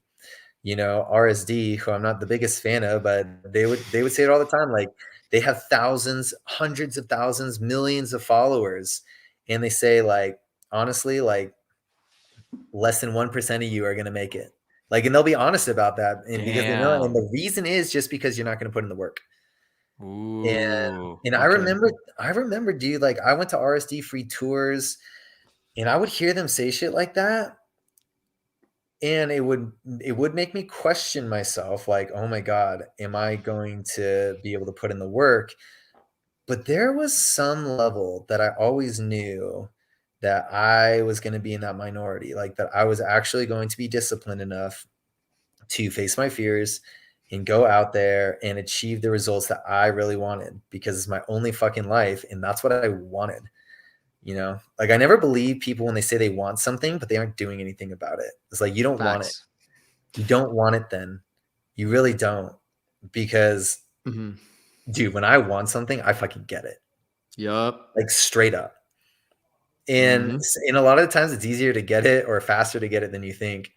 RSD, who I'm not the biggest fan of, but they would say it all the time. Like, they have thousands, hundreds of thousands, millions of followers, and they say, like, honestly, like, less than 1% of you are going to make it. Like, and they'll be honest about that, and because they know, and the reason is just because you're not going to put in the work. Ooh, and I remember, dude, like, I went to RSD free tours, and I would hear them say shit like that, and it would make me question myself, like, oh my God, am I going to be able to put in the work? But there was some level that I always knew that I was going to be in that minority, like that I was actually going to be disciplined enough to face my fears and go out there and achieve the results that I really wanted, because it's my only fucking life. And that's what I wanted. Like, I never believe people when they say they want something, but they aren't doing anything about it. It's like, you don't want it. You don't want it then. You really don't. Because, dude, when I want something, I fucking get it. Yup. Like, straight up. And a lot of the times it's easier to get it or faster to get it than you think.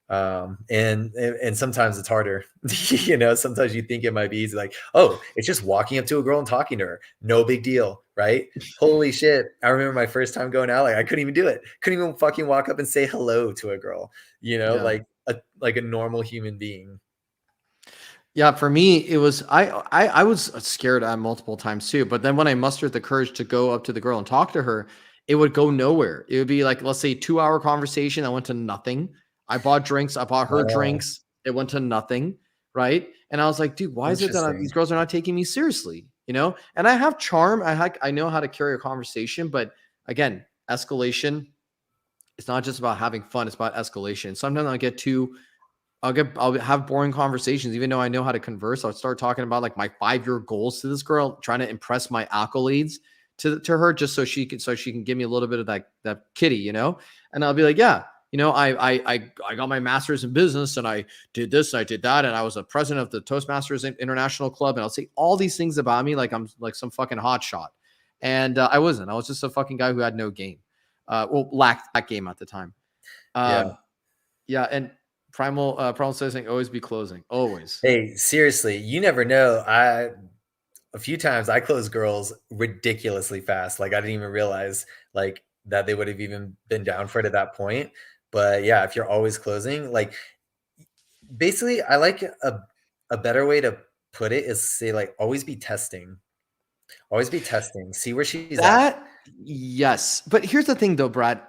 And sometimes it's harder. Sometimes you think it might be easy, like, oh, it's just walking up to a girl and talking to her, no big deal, right? Holy shit, I remember my first time going out, like, I couldn't even do it, couldn't even fucking walk up and say hello to a girl, like a normal human being. Yeah, for me, it was I was scared multiple times too, but then when I mustered the courage to go up to the girl and talk to her, it would go nowhere. It would be like, let's say, 2-hour conversation that went to nothing. I bought drinks. I bought her drinks. It went to nothing. Right. And I was like, dude, why is it that these girls are not taking me seriously? And I have charm. I know how to carry a conversation. But again, escalation, it's not just about having fun. It's about escalation. Sometimes I'll have boring conversations, even though I know how to converse. I'll start talking about like my 5-year goals to this girl, trying to impress my accolades to her, just so she can give me a little bit of that kitty, and I'll be like, yeah. I got my master's in business, and I did this, and I did that, and I was a president of the Toastmasters International Club, and I'll say all these things about me like I'm like some fucking hot shot, and I wasn't. I was just a fucking guy who had no game, lacked that game at the time. And Primal says, always be closing, always. Hey, seriously, you never know. A few times I closed girls ridiculously fast. Like, I didn't even realize like that they would have even been down for it at that point. But yeah, if you're always closing, like, basically, I like a better way to put it is say, like, always be testing. Always be testing. See where she's at. Yes. But here's the thing though, Brad.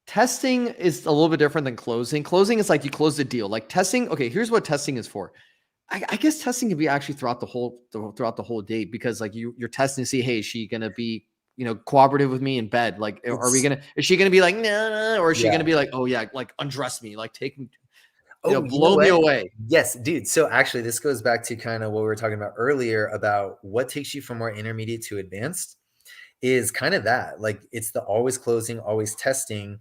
Testing is a little bit different than closing. Closing is like you close the deal. Like, testing, okay, here's what testing is for. I guess testing can be actually throughout the whole day, because like you're testing to see, hey, is she gonna be cooperative with me in bed? Like, is she gonna be like, no, or is she Yeah. gonna be like, oh yeah, like undress me, like take me, Oh, blow me away? Yes, dude. So actually, this goes back to kind of what we were talking about earlier about what takes you from more intermediate to advanced is kind of that. Like, it's the always closing, always testing.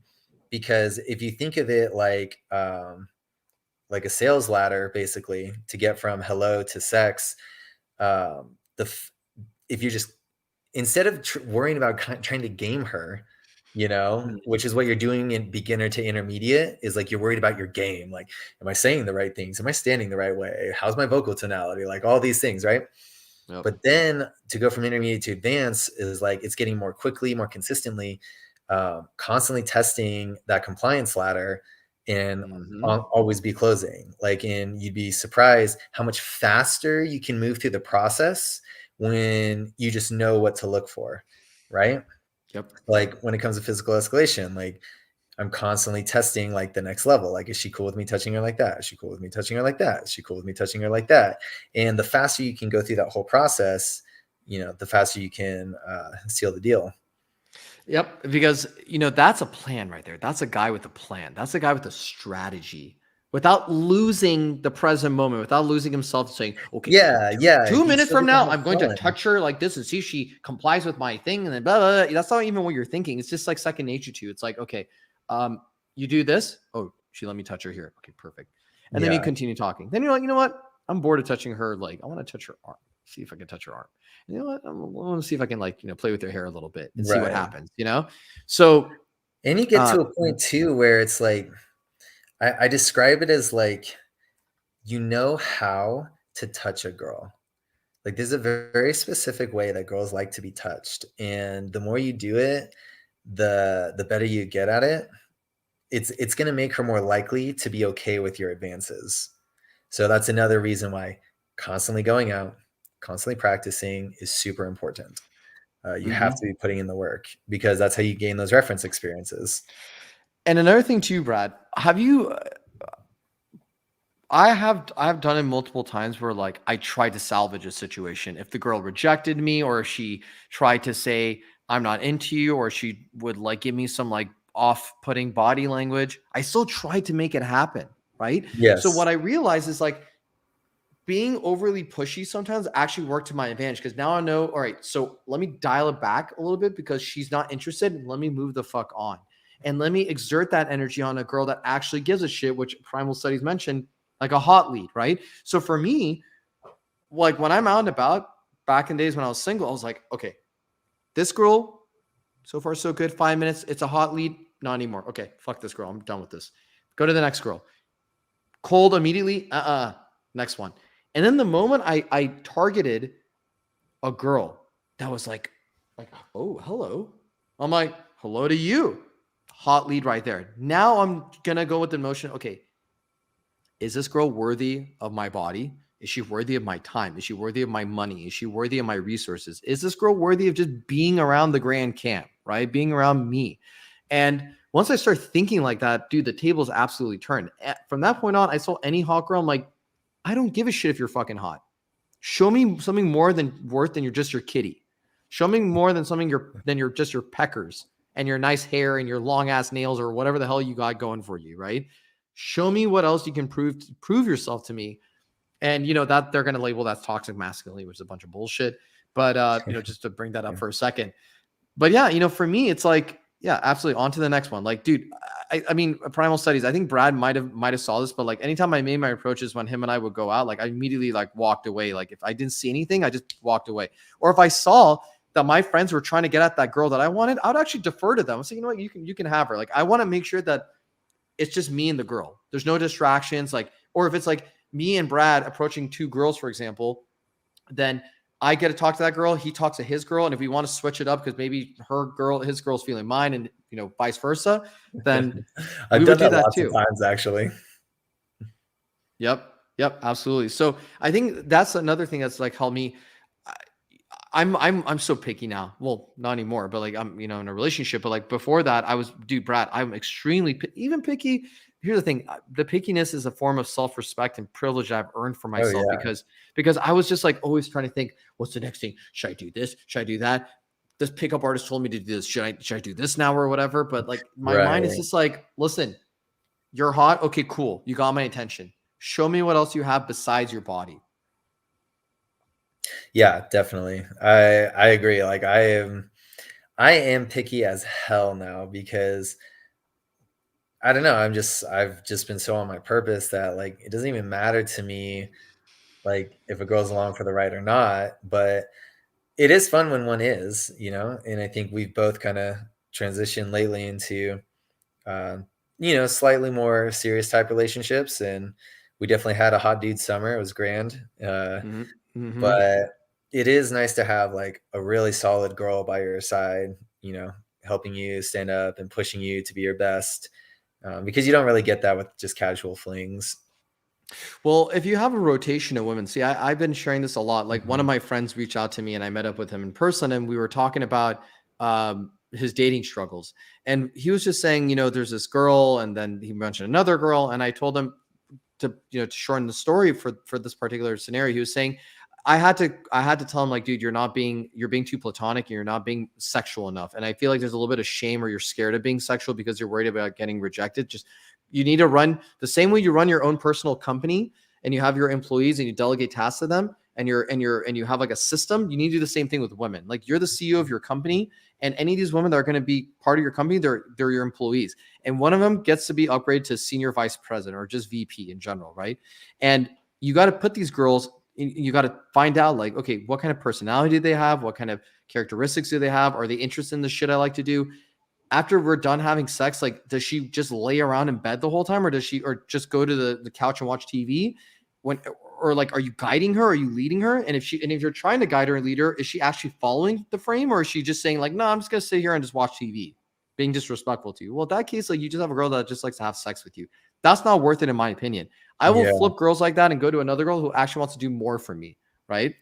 Because if you think of it like a sales ladder, basically, to get from hello to sex, if you just instead of worrying about trying to game her, which is what you're doing in beginner to intermediate, is like you're worried about your game. Like, am I saying the right things? Am I standing the right way? How's my vocal tonality? Like all these things, right? Yep. But then to go from intermediate to advanced is like it's getting more quickly, more consistently, constantly testing that compliance ladder and always be closing. And you'd be surprised how much faster you can move through the process when you just know what to look for, right? Yep. Like when it comes to physical escalation, like I'm constantly testing like the next level. Like, is she cool with me touching her like that? Is she cool with me touching her like that? Is she cool with me touching her like that? And the faster you can go through that whole process, the faster you can seal the deal. Yep. Because, that's a plan right there. That's a guy with a plan. That's a guy with a strategy without losing the present moment, without losing himself, saying, okay, yeah. 2 minutes from now, I'm going to touch her like this and see if she complies with my thing. And then blah, blah, blah. That's not even what you're thinking. It's just like second nature to you. It's like, okay, you do this. Oh, she let me touch her here. Okay, perfect. And then you continue talking. Then you're like, you know what? I'm bored of touching her leg. I want to touch her arm. See if I can touch her arm. You know what? I want to see if I can play with her hair a little bit and see what happens, So, and you get to a point too, where it's like, I describe it as like, how to touch a girl. Like there's a very specific way that girls like to be touched. And the more you do it, the better you get at it. It's going to make her more likely to be okay with your advances. So that's another reason why constantly going out, constantly practicing is super important. You have to be putting in the work because that's how you gain those reference experiences. And another thing too, Brad, I have done it multiple times where like I tried to salvage a situation. If the girl rejected me or she tried to say, I'm not into you, or she would like give me some like off-putting body language, I still tried to make it happen. Right. Yes. So what I realized is like being overly pushy sometimes actually worked to my advantage because now I know, all right, so let me dial it back a little bit because she's not interested. And let me move the fuck on. And let me exert that energy on a girl that actually gives a shit, which Primal Studies mentioned, like a hot lead, right? So for me, like when I'm out and about, back in days when I was single, I was like, okay, this girl, so far so good, 5 minutes, it's a hot lead, not anymore. Okay, fuck this girl, I'm done with this. Go to the next girl. Cold immediately, next one. And then the moment I targeted a girl that was like, oh, hello. I'm like, hello to you. Hot lead right there. Now I'm going to go with the notion, okay, is this girl worthy of my body? Is she worthy of my time? Is she worthy of my money? Is she worthy of my resources? Is this girl worthy of just being around the Grand Camp, right? Being around me. And once I start thinking like that, dude, the tables absolutely turned. From that point on, I saw any hot girl, I'm like, I don't give a shit if you're fucking hot. Show me something more than you're just your kitty. Show me more than something than you're just your peckers and your nice hair and your long ass nails or whatever the hell you got going for you, right? Show me what else you can prove yourself to me. And that they're going to label that toxic masculinity, which is a bunch of bullshit. But just to bring that up for a second. But yeah, for me, it's like, yeah, absolutely. On to the next one. Like, dude, I mean, Primal Studies, I think Brad might have saw this, but like anytime I made my approaches when him and I would go out, like I immediately like walked away. Like if I didn't see anything, I just walked away. Or if I saw that my friends were trying to get at that girl that I wanted, I would actually defer to them and say, you know what, you can have her. Like I want to make sure that it's just me and the girl. There's no distractions. Like, or if it's like me and Brad approaching two girls, for example, then I get to talk to that girl. He talks to his girl. And if we want to switch it up, because maybe his girl's feeling mine and, vice versa, then I've we done would do that lots too. Of times, actually. Yep. Absolutely. So I think that's another thing that's like helped me. I'm so picky now. Well, not anymore, but like I'm, in a relationship, but like before that I was, dude, Brad, I'm extremely even picky. Here's the thing. The pickiness is a form of self-respect and privilege I've earned for myself because I was just like always trying to think, what's the next thing? Should I do this? Should I do that? this pickup artist told me to do this. Should I do this now or whatever? But like my mind is Right. just like, listen, you're hot. Okay, cool. You got my attention. Show me what else you have besides your body. Yeah, definitely. I agree. Like I am picky as hell now because I don't know. I've just been so on my purpose that like it doesn't even matter to me like if a girl's along for the ride or not. But it is fun when one is, and I think we've both kind of transitioned lately into uh, slightly more serious type relationships, and we definitely had a hot dude summer. It was grand. Mm-hmm. But it is nice to have like a really solid girl by your side, helping you stand up and pushing you to be your best. Because you don't really get that with just casual flings. Well, if you have a rotation of women, see, I've been sharing this a lot. Like one of Mhm. my friends reached out to me and I met up with him in person and we were talking about his dating struggles. And he was just saying, there's this girl and then he mentioned another girl. And I told him to shorten the story for this particular scenario. He was saying, I had to tell him like, dude, you're being too platonic and you're not being sexual enough. And I feel like there's a little bit of shame or you're scared of being sexual because you're worried about getting rejected. Just you need to run the same way you run your own personal company and you have your employees and you delegate tasks to them and you have like a system. You need to do the same thing with women. Like you're the CEO of your company, and any of these women that are going to be part of your company, they're your employees. And one of them gets to be upgraded to senior vice president or just VP in general, right? And you got to put these girls, you got to find out like, okay, what kind of personality do they have? What kind of characteristics do they have? Are they interested in the shit I like to do? After we're done having sex, like, does she just lay around in bed the whole time, or does she, or just go to the couch and watch TV? When, or like, are you guiding her? Are you leading her? And if you're trying to guide her and lead her, is she actually following the frame, or is she just saying like, no, I'm just gonna sit here and just watch TV, being disrespectful to you? Well, in that case, like, you just have a girl that just likes to have sex with you. That's not worth it, in my opinion. I will Yeah. flip girls like that and go to another girl who actually wants to do more for me, right?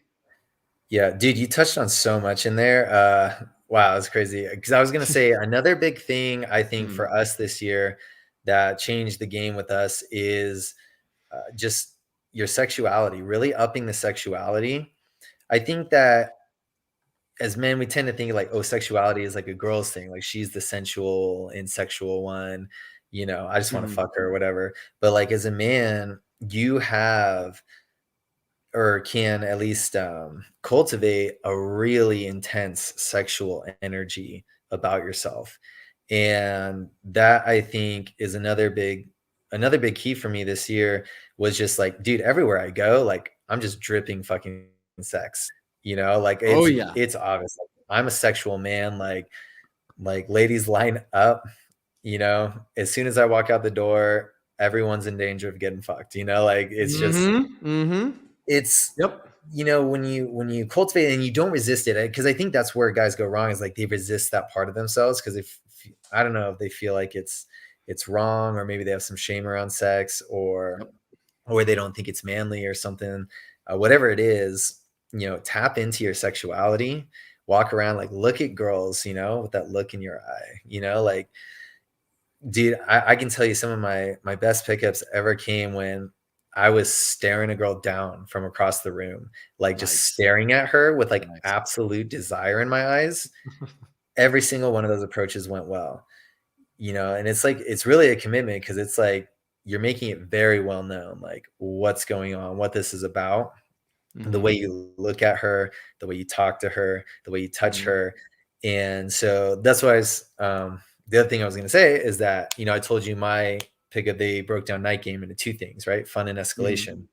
Yeah, dude, you touched on so much in there. Wow, it's crazy. Because I was gonna say another big thing I think Mm, for us this year that changed the game with us is just your sexuality, really upping the sexuality. I think that as men, we tend to think like, oh, sexuality is like a girl's thing. Like she's the sensual and sexual one. I just want to mhm. fuck her or whatever. But like as a man, you have or can at least cultivate a really intense sexual energy about yourself, and that I think is another big key for me this year was just like, dude, everywhere I go, like I'm just dripping fucking sex, like Oh it's yeah. it's obvious. Like, I'm a sexual man. Like ladies line up, as soon as I walk out the door, everyone's in danger of getting fucked, like it's just Mm-hmm. it's Yep. when you cultivate and you don't resist it, because I think that's where guys go wrong is like they resist that part of themselves because if I don't know if they feel like it's wrong, or maybe they have some shame around sex, or Yep. they don't think it's manly or something, whatever it is, tap into your sexuality, walk around, like look at girls, with that look in your eye, like, dude, I can tell you some of my best pickups ever came when I was staring a girl down from across the room, like just Nice. staring at her with like Nice. absolute desire in my eyes. Every single one of those approaches went well, and it's like it's really a commitment because it's like you're making it very well known, like what's going on, what this is about, the way Mhm, you look at her, the way you talk to her, the way you touch mhm, her. And so that's why the other thing I was going to say is that, I told you my pickup, they broke down night game into two things, right? Fun and mhm, escalation.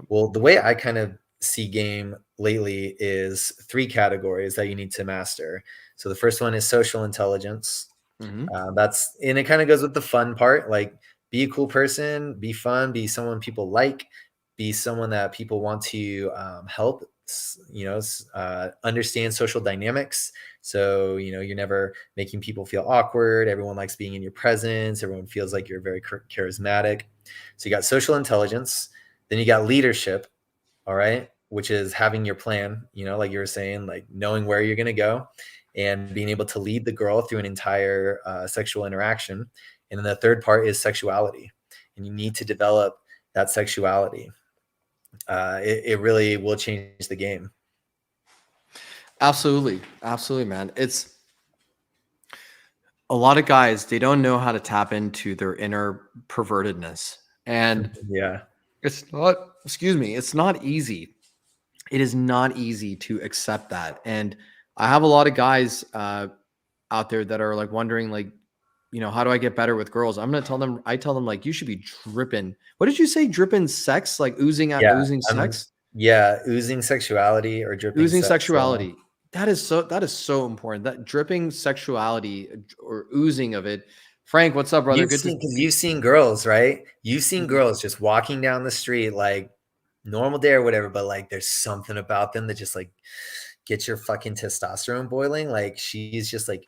Well, the way I kind of see game lately is three categories that you need to master. So the first one is social intelligence. mhm, And it kind of goes with the fun part, like be a cool person, be fun, be someone people like, be someone that people want to help, understand social dynamics. So, you're never making people feel awkward. Everyone likes being in your presence. Everyone feels like you're very charismatic. So you got social intelligence, then you got leadership. All right. Which is having your plan, like you were saying, like knowing where you're going to go and being able to lead the girl through an entire sexual interaction. And then the third part is sexuality. And you need to develop that sexuality. It really will change the game. Absolutely. Absolutely, man. It's a lot of guys, they don't know how to tap into their inner pervertedness. And Yeah. it's not, excuse me, it's not easy. It is not easy to accept that. And I have a lot of guys out there that are like wondering, like, how do I get better with girls? I'm gonna tell them, I tell them like you should be dripping. What did you say? Dripping sex, like Yeah. oozing sex, Yeah. Oozing sexuality or dripping oozing sex. sexuality. That is so important. That dripping sexuality or oozing of it. Frank, what's up, brother? Good to Because you've seen girls, right? You've seen Mhm. girls just walking down the street like normal day or whatever, but like there's something about them that just like gets your fucking testosterone boiling. Like she's just like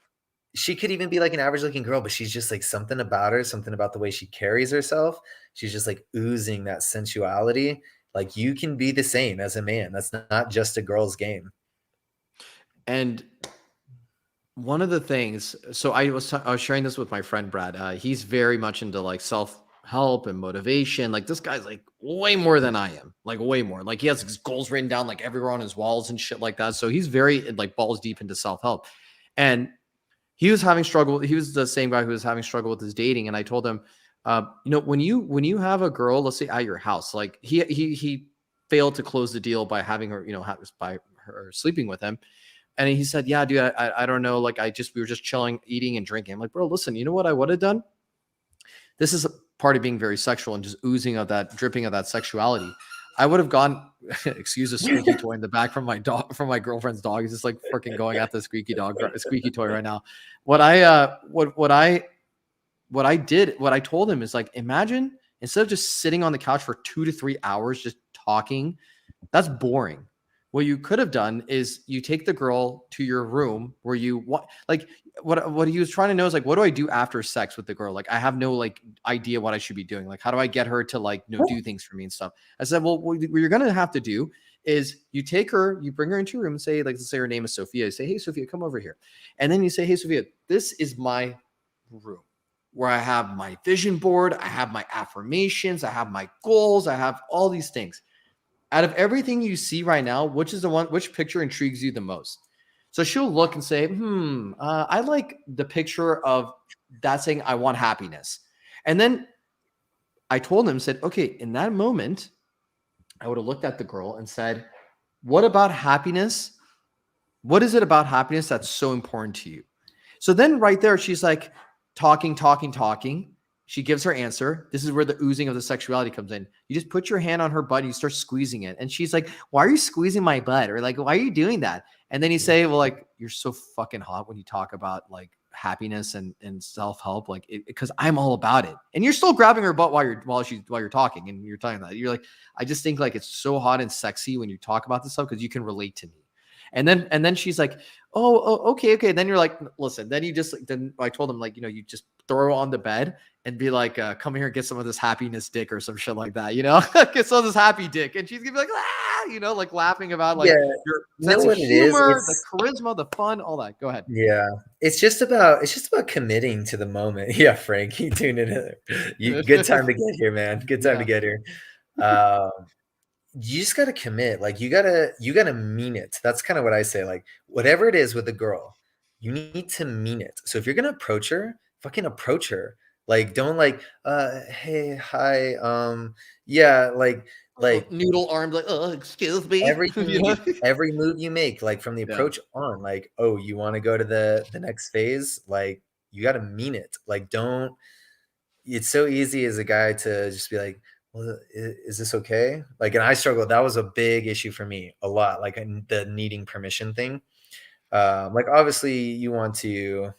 she could even be like an average looking girl, but she's just like something about her, something about the way she carries herself. She's just like oozing that sensuality. Like you can be the same as a man. That's not just a girl's game. And one of the things, so I was sharing this with my friend Brad. He's very much into like self help and motivation. Like this guy's like way more than I am, like way more. Like he has his goals written down like everywhere on his walls and shit like that. So he's very like balls deep into self help. And he was having struggle. He was the same guy who was having struggle with his dating. And I told him, when you have a girl, let's say at your house, like he failed to close the deal by having her, by her sleeping with him. And he said, "Yeah, dude, I don't know. Like, we were just chilling, eating and drinking." I'm like, "Bro, listen, you know what I would have done? This is a part of being very sexual and just oozing of that, dripping of that sexuality. I would have gone, excuse the squeaky toy in the back from my dog, from my girlfriend's dog. He's just like freaking going at the squeaky toy right now. What I did, what I told him is like, imagine instead of just sitting on the couch for 2 to 3 hours just talking, that's boring. What you could have done is you take the girl to your room where what he was trying to know is like, what do I do after sex with the girl? Like, I have no like idea what I should be doing. Like, how do I get her to like do things for me and stuff? I said, well, what you're gonna have to do is you take her, you bring her into your room and say, like, let's say her name is Sophia. You say, hey, Sophia, come over here. And then you say, hey, Sophia, this is my room where I have my vision board, I have my affirmations, I have my goals, I have all these things. Out of everything you see right now, which picture intrigues you the most? So she'll look and say, I like the picture of that saying, I want happiness. And then I told him, said, okay, in that moment, I would have looked at the girl and said, what about happiness? What is it about happiness that's so important to you? So then right there, she's like talking. She gives her answer. This is where the oozing of the sexuality comes in. You just put your hand on her butt and you start squeezing it. And she's like, why are you squeezing my butt? Or like, why are you doing that? And then you say, well, like, you're so fucking hot when you talk about like happiness and self-help, like because I'm all about it. And you're still grabbing her butt while you're talking and you're talking about it. You're like, I just think like it's so hot and sexy when you talk about this stuff because you can relate to me. And then she's like, okay. Then you're like, listen, then I told him like, you just throw her on the bed and be like, come here and get some of this happiness dick or some shit like that, get some of this happy dick. And she's gonna be like, like laughing about like your sense of humor, the charisma, the fun, all that. Go ahead. Yeah. It's just about committing to the moment. Yeah, Frank, you tuned in. Good time to get here, man. Good time to get here. You just gotta commit. Like you gotta mean it. That's kind of what I say. Like whatever it is with a girl, you need to mean it. So if you're gonna approach her, fucking approach her. Like don't like, hey, hi, yeah, like noodle arms, like, oh, excuse me. Every move you make, like from the approach on, like, oh, you want to go to the next phase, like you got to mean it. Like don't. It's so easy as a guy to just be like, well, is this okay? Like, and I struggled. That was a big issue for me a lot. Like the needing permission thing. Like obviously you want to,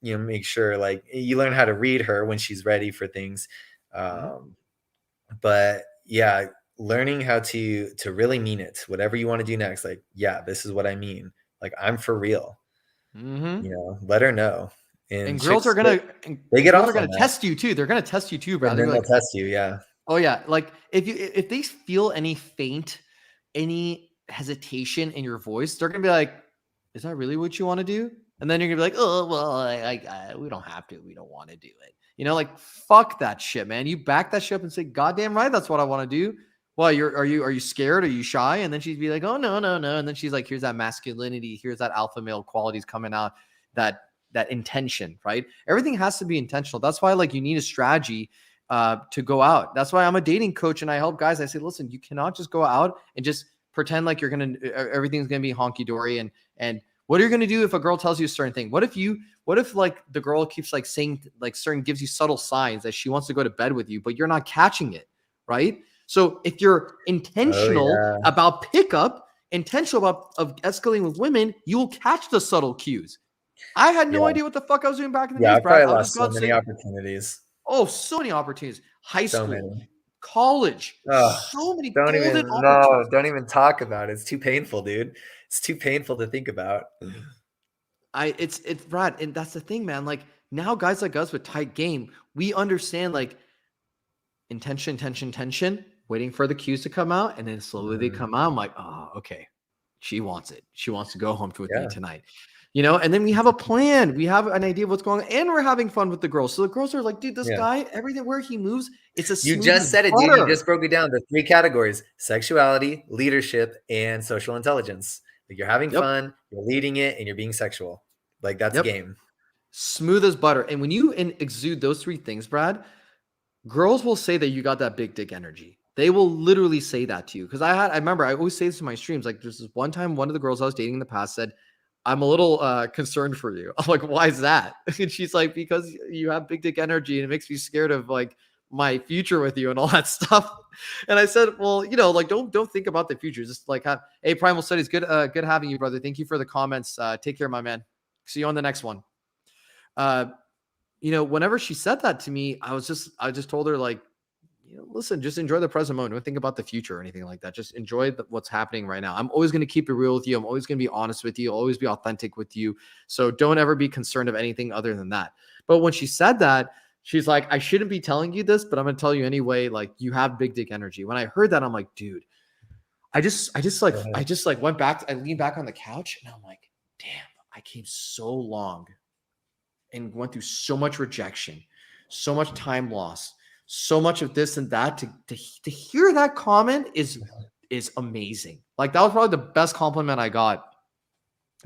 make sure like you learn how to read her when she's ready for things. But yeah, learning how to really mean it, whatever you want to do next. Like, yeah, this is what I mean. Like, I'm for real. Let her know. And girls are gonna test you too. They're gonna test you too, bro. They're gonna test you, yeah. Oh yeah, like if they feel any hesitation in your voice, they're gonna be like, "Is that really what you want to do?" And then you're gonna be like, "Oh well, we don't have to. We don't want to do it." Like fuck that shit, man. You back that shit up and say, "Goddamn right, that's what I want to do." well, are you scared? Are you shy? And then she'd be like, oh no, no, no. And then she's like, here's that masculinity, here's that alpha male qualities coming out, that intention, right? Everything has to be intentional. That's why like you need a strategy to go out. That's why I'm a dating coach and I help guys. I say, listen, you cannot just go out and just pretend like everything's gonna be honky dory. And what are you gonna do if a girl tells you a certain thing? What if like the girl keeps like saying like gives you subtle signs that she wants to go to bed with you, but you're not catching it, right? So if you're intentional about pickup, intentional about of escalating with women, you will catch the subtle cues. I had no idea what the fuck I was doing back in the days, I Brad. probably I lost so many opportunities. Oh, so many opportunities. High So school, many. college, so many golden opportunities. Don't even talk about it. It's too painful, dude. It's too painful to think about. It's Brad, and that's the thing, man. Like now, guys like us with tight game, we understand like intention, tension, waiting for the cues to come out, and then slowly they come out. I'm like, oh, okay, she wants it. She wants to go home with me tonight. You know, and then we have a plan. We have an idea of what's going on, and we're having fun with the girls. So the girls are like, dude, this guy, everything where he moves, it's a You just said it, butter. dude. You just broke it down. The 3 categories: sexuality, leadership, and social intelligence. Like you're having fun, you're leading it, and you're being sexual. Like that's game. Smooth as butter. And when you exude those 3 things, Brad, girls will say that you got that big dick energy. They will literally say that to you. Because I remember I always say this to my streams. Like there's this one time one of the girls I was dating in the past said, I'm a little concerned for you. I'm like, why is that? And she's like, because you have big dick energy and it makes me scared of like my future with you and all that stuff. And I said, well, you know, like don't think about the future. Just like, hey, Primal Studies, good having you, brother. Thank you for the comments. Take care, my man. See you on the next one. You know, whenever she said that to me, I just told her like, you know, listen, just enjoy the present moment. Don't think about the future or anything like that. Just enjoy what's happening right now. I'm always going to keep it real with you. I'm always going to be honest with you. I'll always be authentic with you. So don't ever be concerned of anything other than that. But when she said that, she's like, I shouldn't be telling you this, but I'm going to tell you anyway. Like you have big dick energy. When I heard that, I'm like, dude, I just went back. I leaned back on the couch and I'm like, damn, I came so long and went through so much rejection, so much time lost, so much of this and that to hear that comment is amazing. Like that was probably the best compliment I got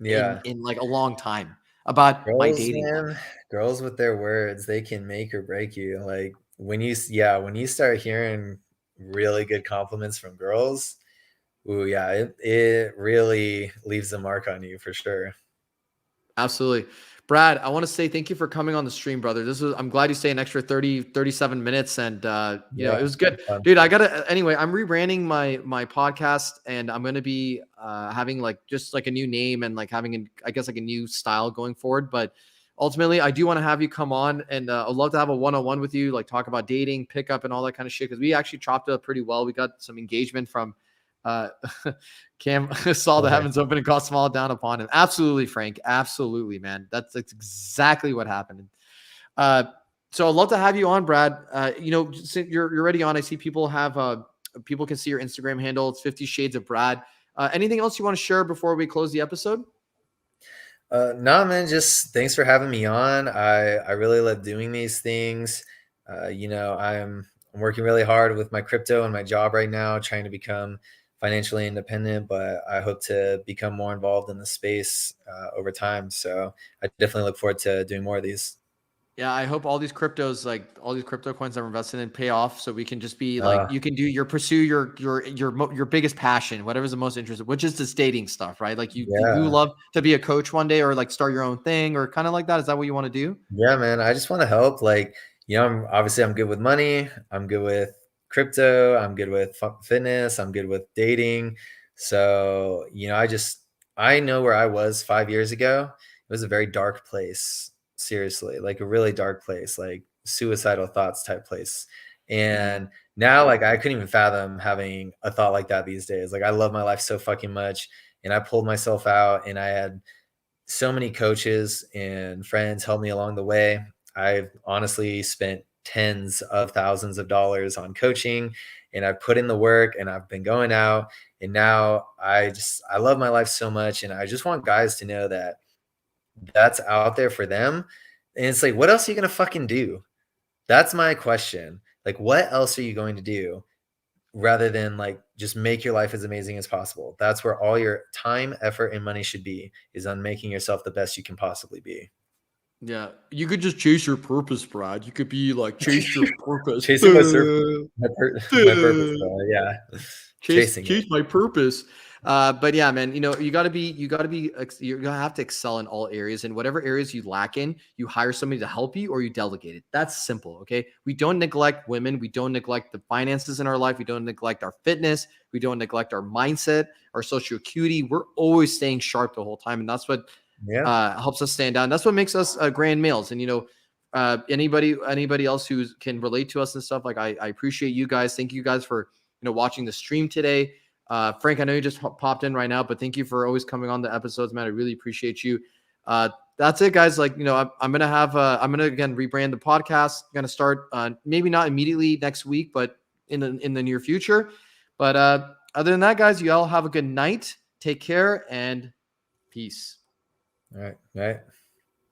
in like a long time about my dating. Man, girls with their words, they can make or break you. Like when you start hearing really good compliments from girls, it really leaves a mark on you for sure. Absolutely. Brad, I want to say thank you for coming on the stream, brother. I'm glad you stayed an extra 37 minutes and you know, it was good. Dude, anyway, I'm rebranding my podcast and I'm going to be having like just like a new name and like having I guess like a new style going forward, but ultimately I do want to have you come on and I'd love to have a one-on-one with you, like talk about dating, pickup and all that kind of shit cuz we actually chopped it up pretty well. We got some engagement from Cam saw the heavens open and caught small down upon him. Absolutely, Frank. Absolutely, man. That's exactly what happened. So I'd love to have you on, Brad. You know, since you're already on, I see people people can see your Instagram handle. It's 50 Shades of Brad. Anything else you want to share before we close the episode? No, man, just thanks for having me on. I really love doing these things. You know, I'm working really hard with my crypto and my job right now, trying to become financially independent, but I hope to become more involved in the space over time. So I definitely look forward to doing more of these. Yeah, I hope all these cryptos, like all these crypto coins I'm invested in, pay off. So we can just be like, you can pursue your biggest passion, whatever's the most interesting, which is this dating stuff, right? Like you love to be a coach one day, or like start your own thing, or kind of like that. Is that what you want to do? Yeah, man. I just want to help. Like, you know, I'm good with money. I'm good with crypto. I'm good with fitness. I'm good with dating. So, you know, I know where I was 5 years ago. It was a very dark place. Seriously, like a really dark place, like suicidal thoughts type place. And now, like, I couldn't even fathom having a thought like that these days. Like, I love my life so fucking much. And I pulled myself out, and I had so many coaches and friends help me along the way. I've honestly spent tens of thousands of dollars on coaching, and I've put in the work, and I've been going out, and now I love my life so much. And I just want guys to know that that's out there for them. And it's like, what else are you going to fucking do? That's my question. Like, what else are you going to do? rather than like just make your life as amazing as possible. That's where all your time, effort, and money should be, is on making yourself the best you can possibly be. Yeah, you could just chase your purpose, Brad. You could be like chase your purpose. Chasing my my purpose. Yeah. Chasing Chase it. my purpose. But yeah, man, you got to be, you're gonna have to excel in all areas, and whatever areas you lack in, you hire somebody to help you or you delegate it. That's simple. Okay. We don't neglect women. We don't neglect the finances in our life. We don't neglect our fitness. We don't neglect our mindset, our social acuity. We're always staying sharp the whole time. And that's what helps us stand out. And that's what makes us grand males. And, anybody else who can relate to us and stuff, like I appreciate you guys. Thank you guys for, watching the stream today. Frank, I know you just popped in right now, but thank you for always coming on the episodes, man. I really appreciate you. That's it, guys. Like, I'm going to again rebrand the podcast. I'm going to start, maybe not immediately next week, but in the near future. But other than that, guys, you all have a good night. Take care and peace. All right.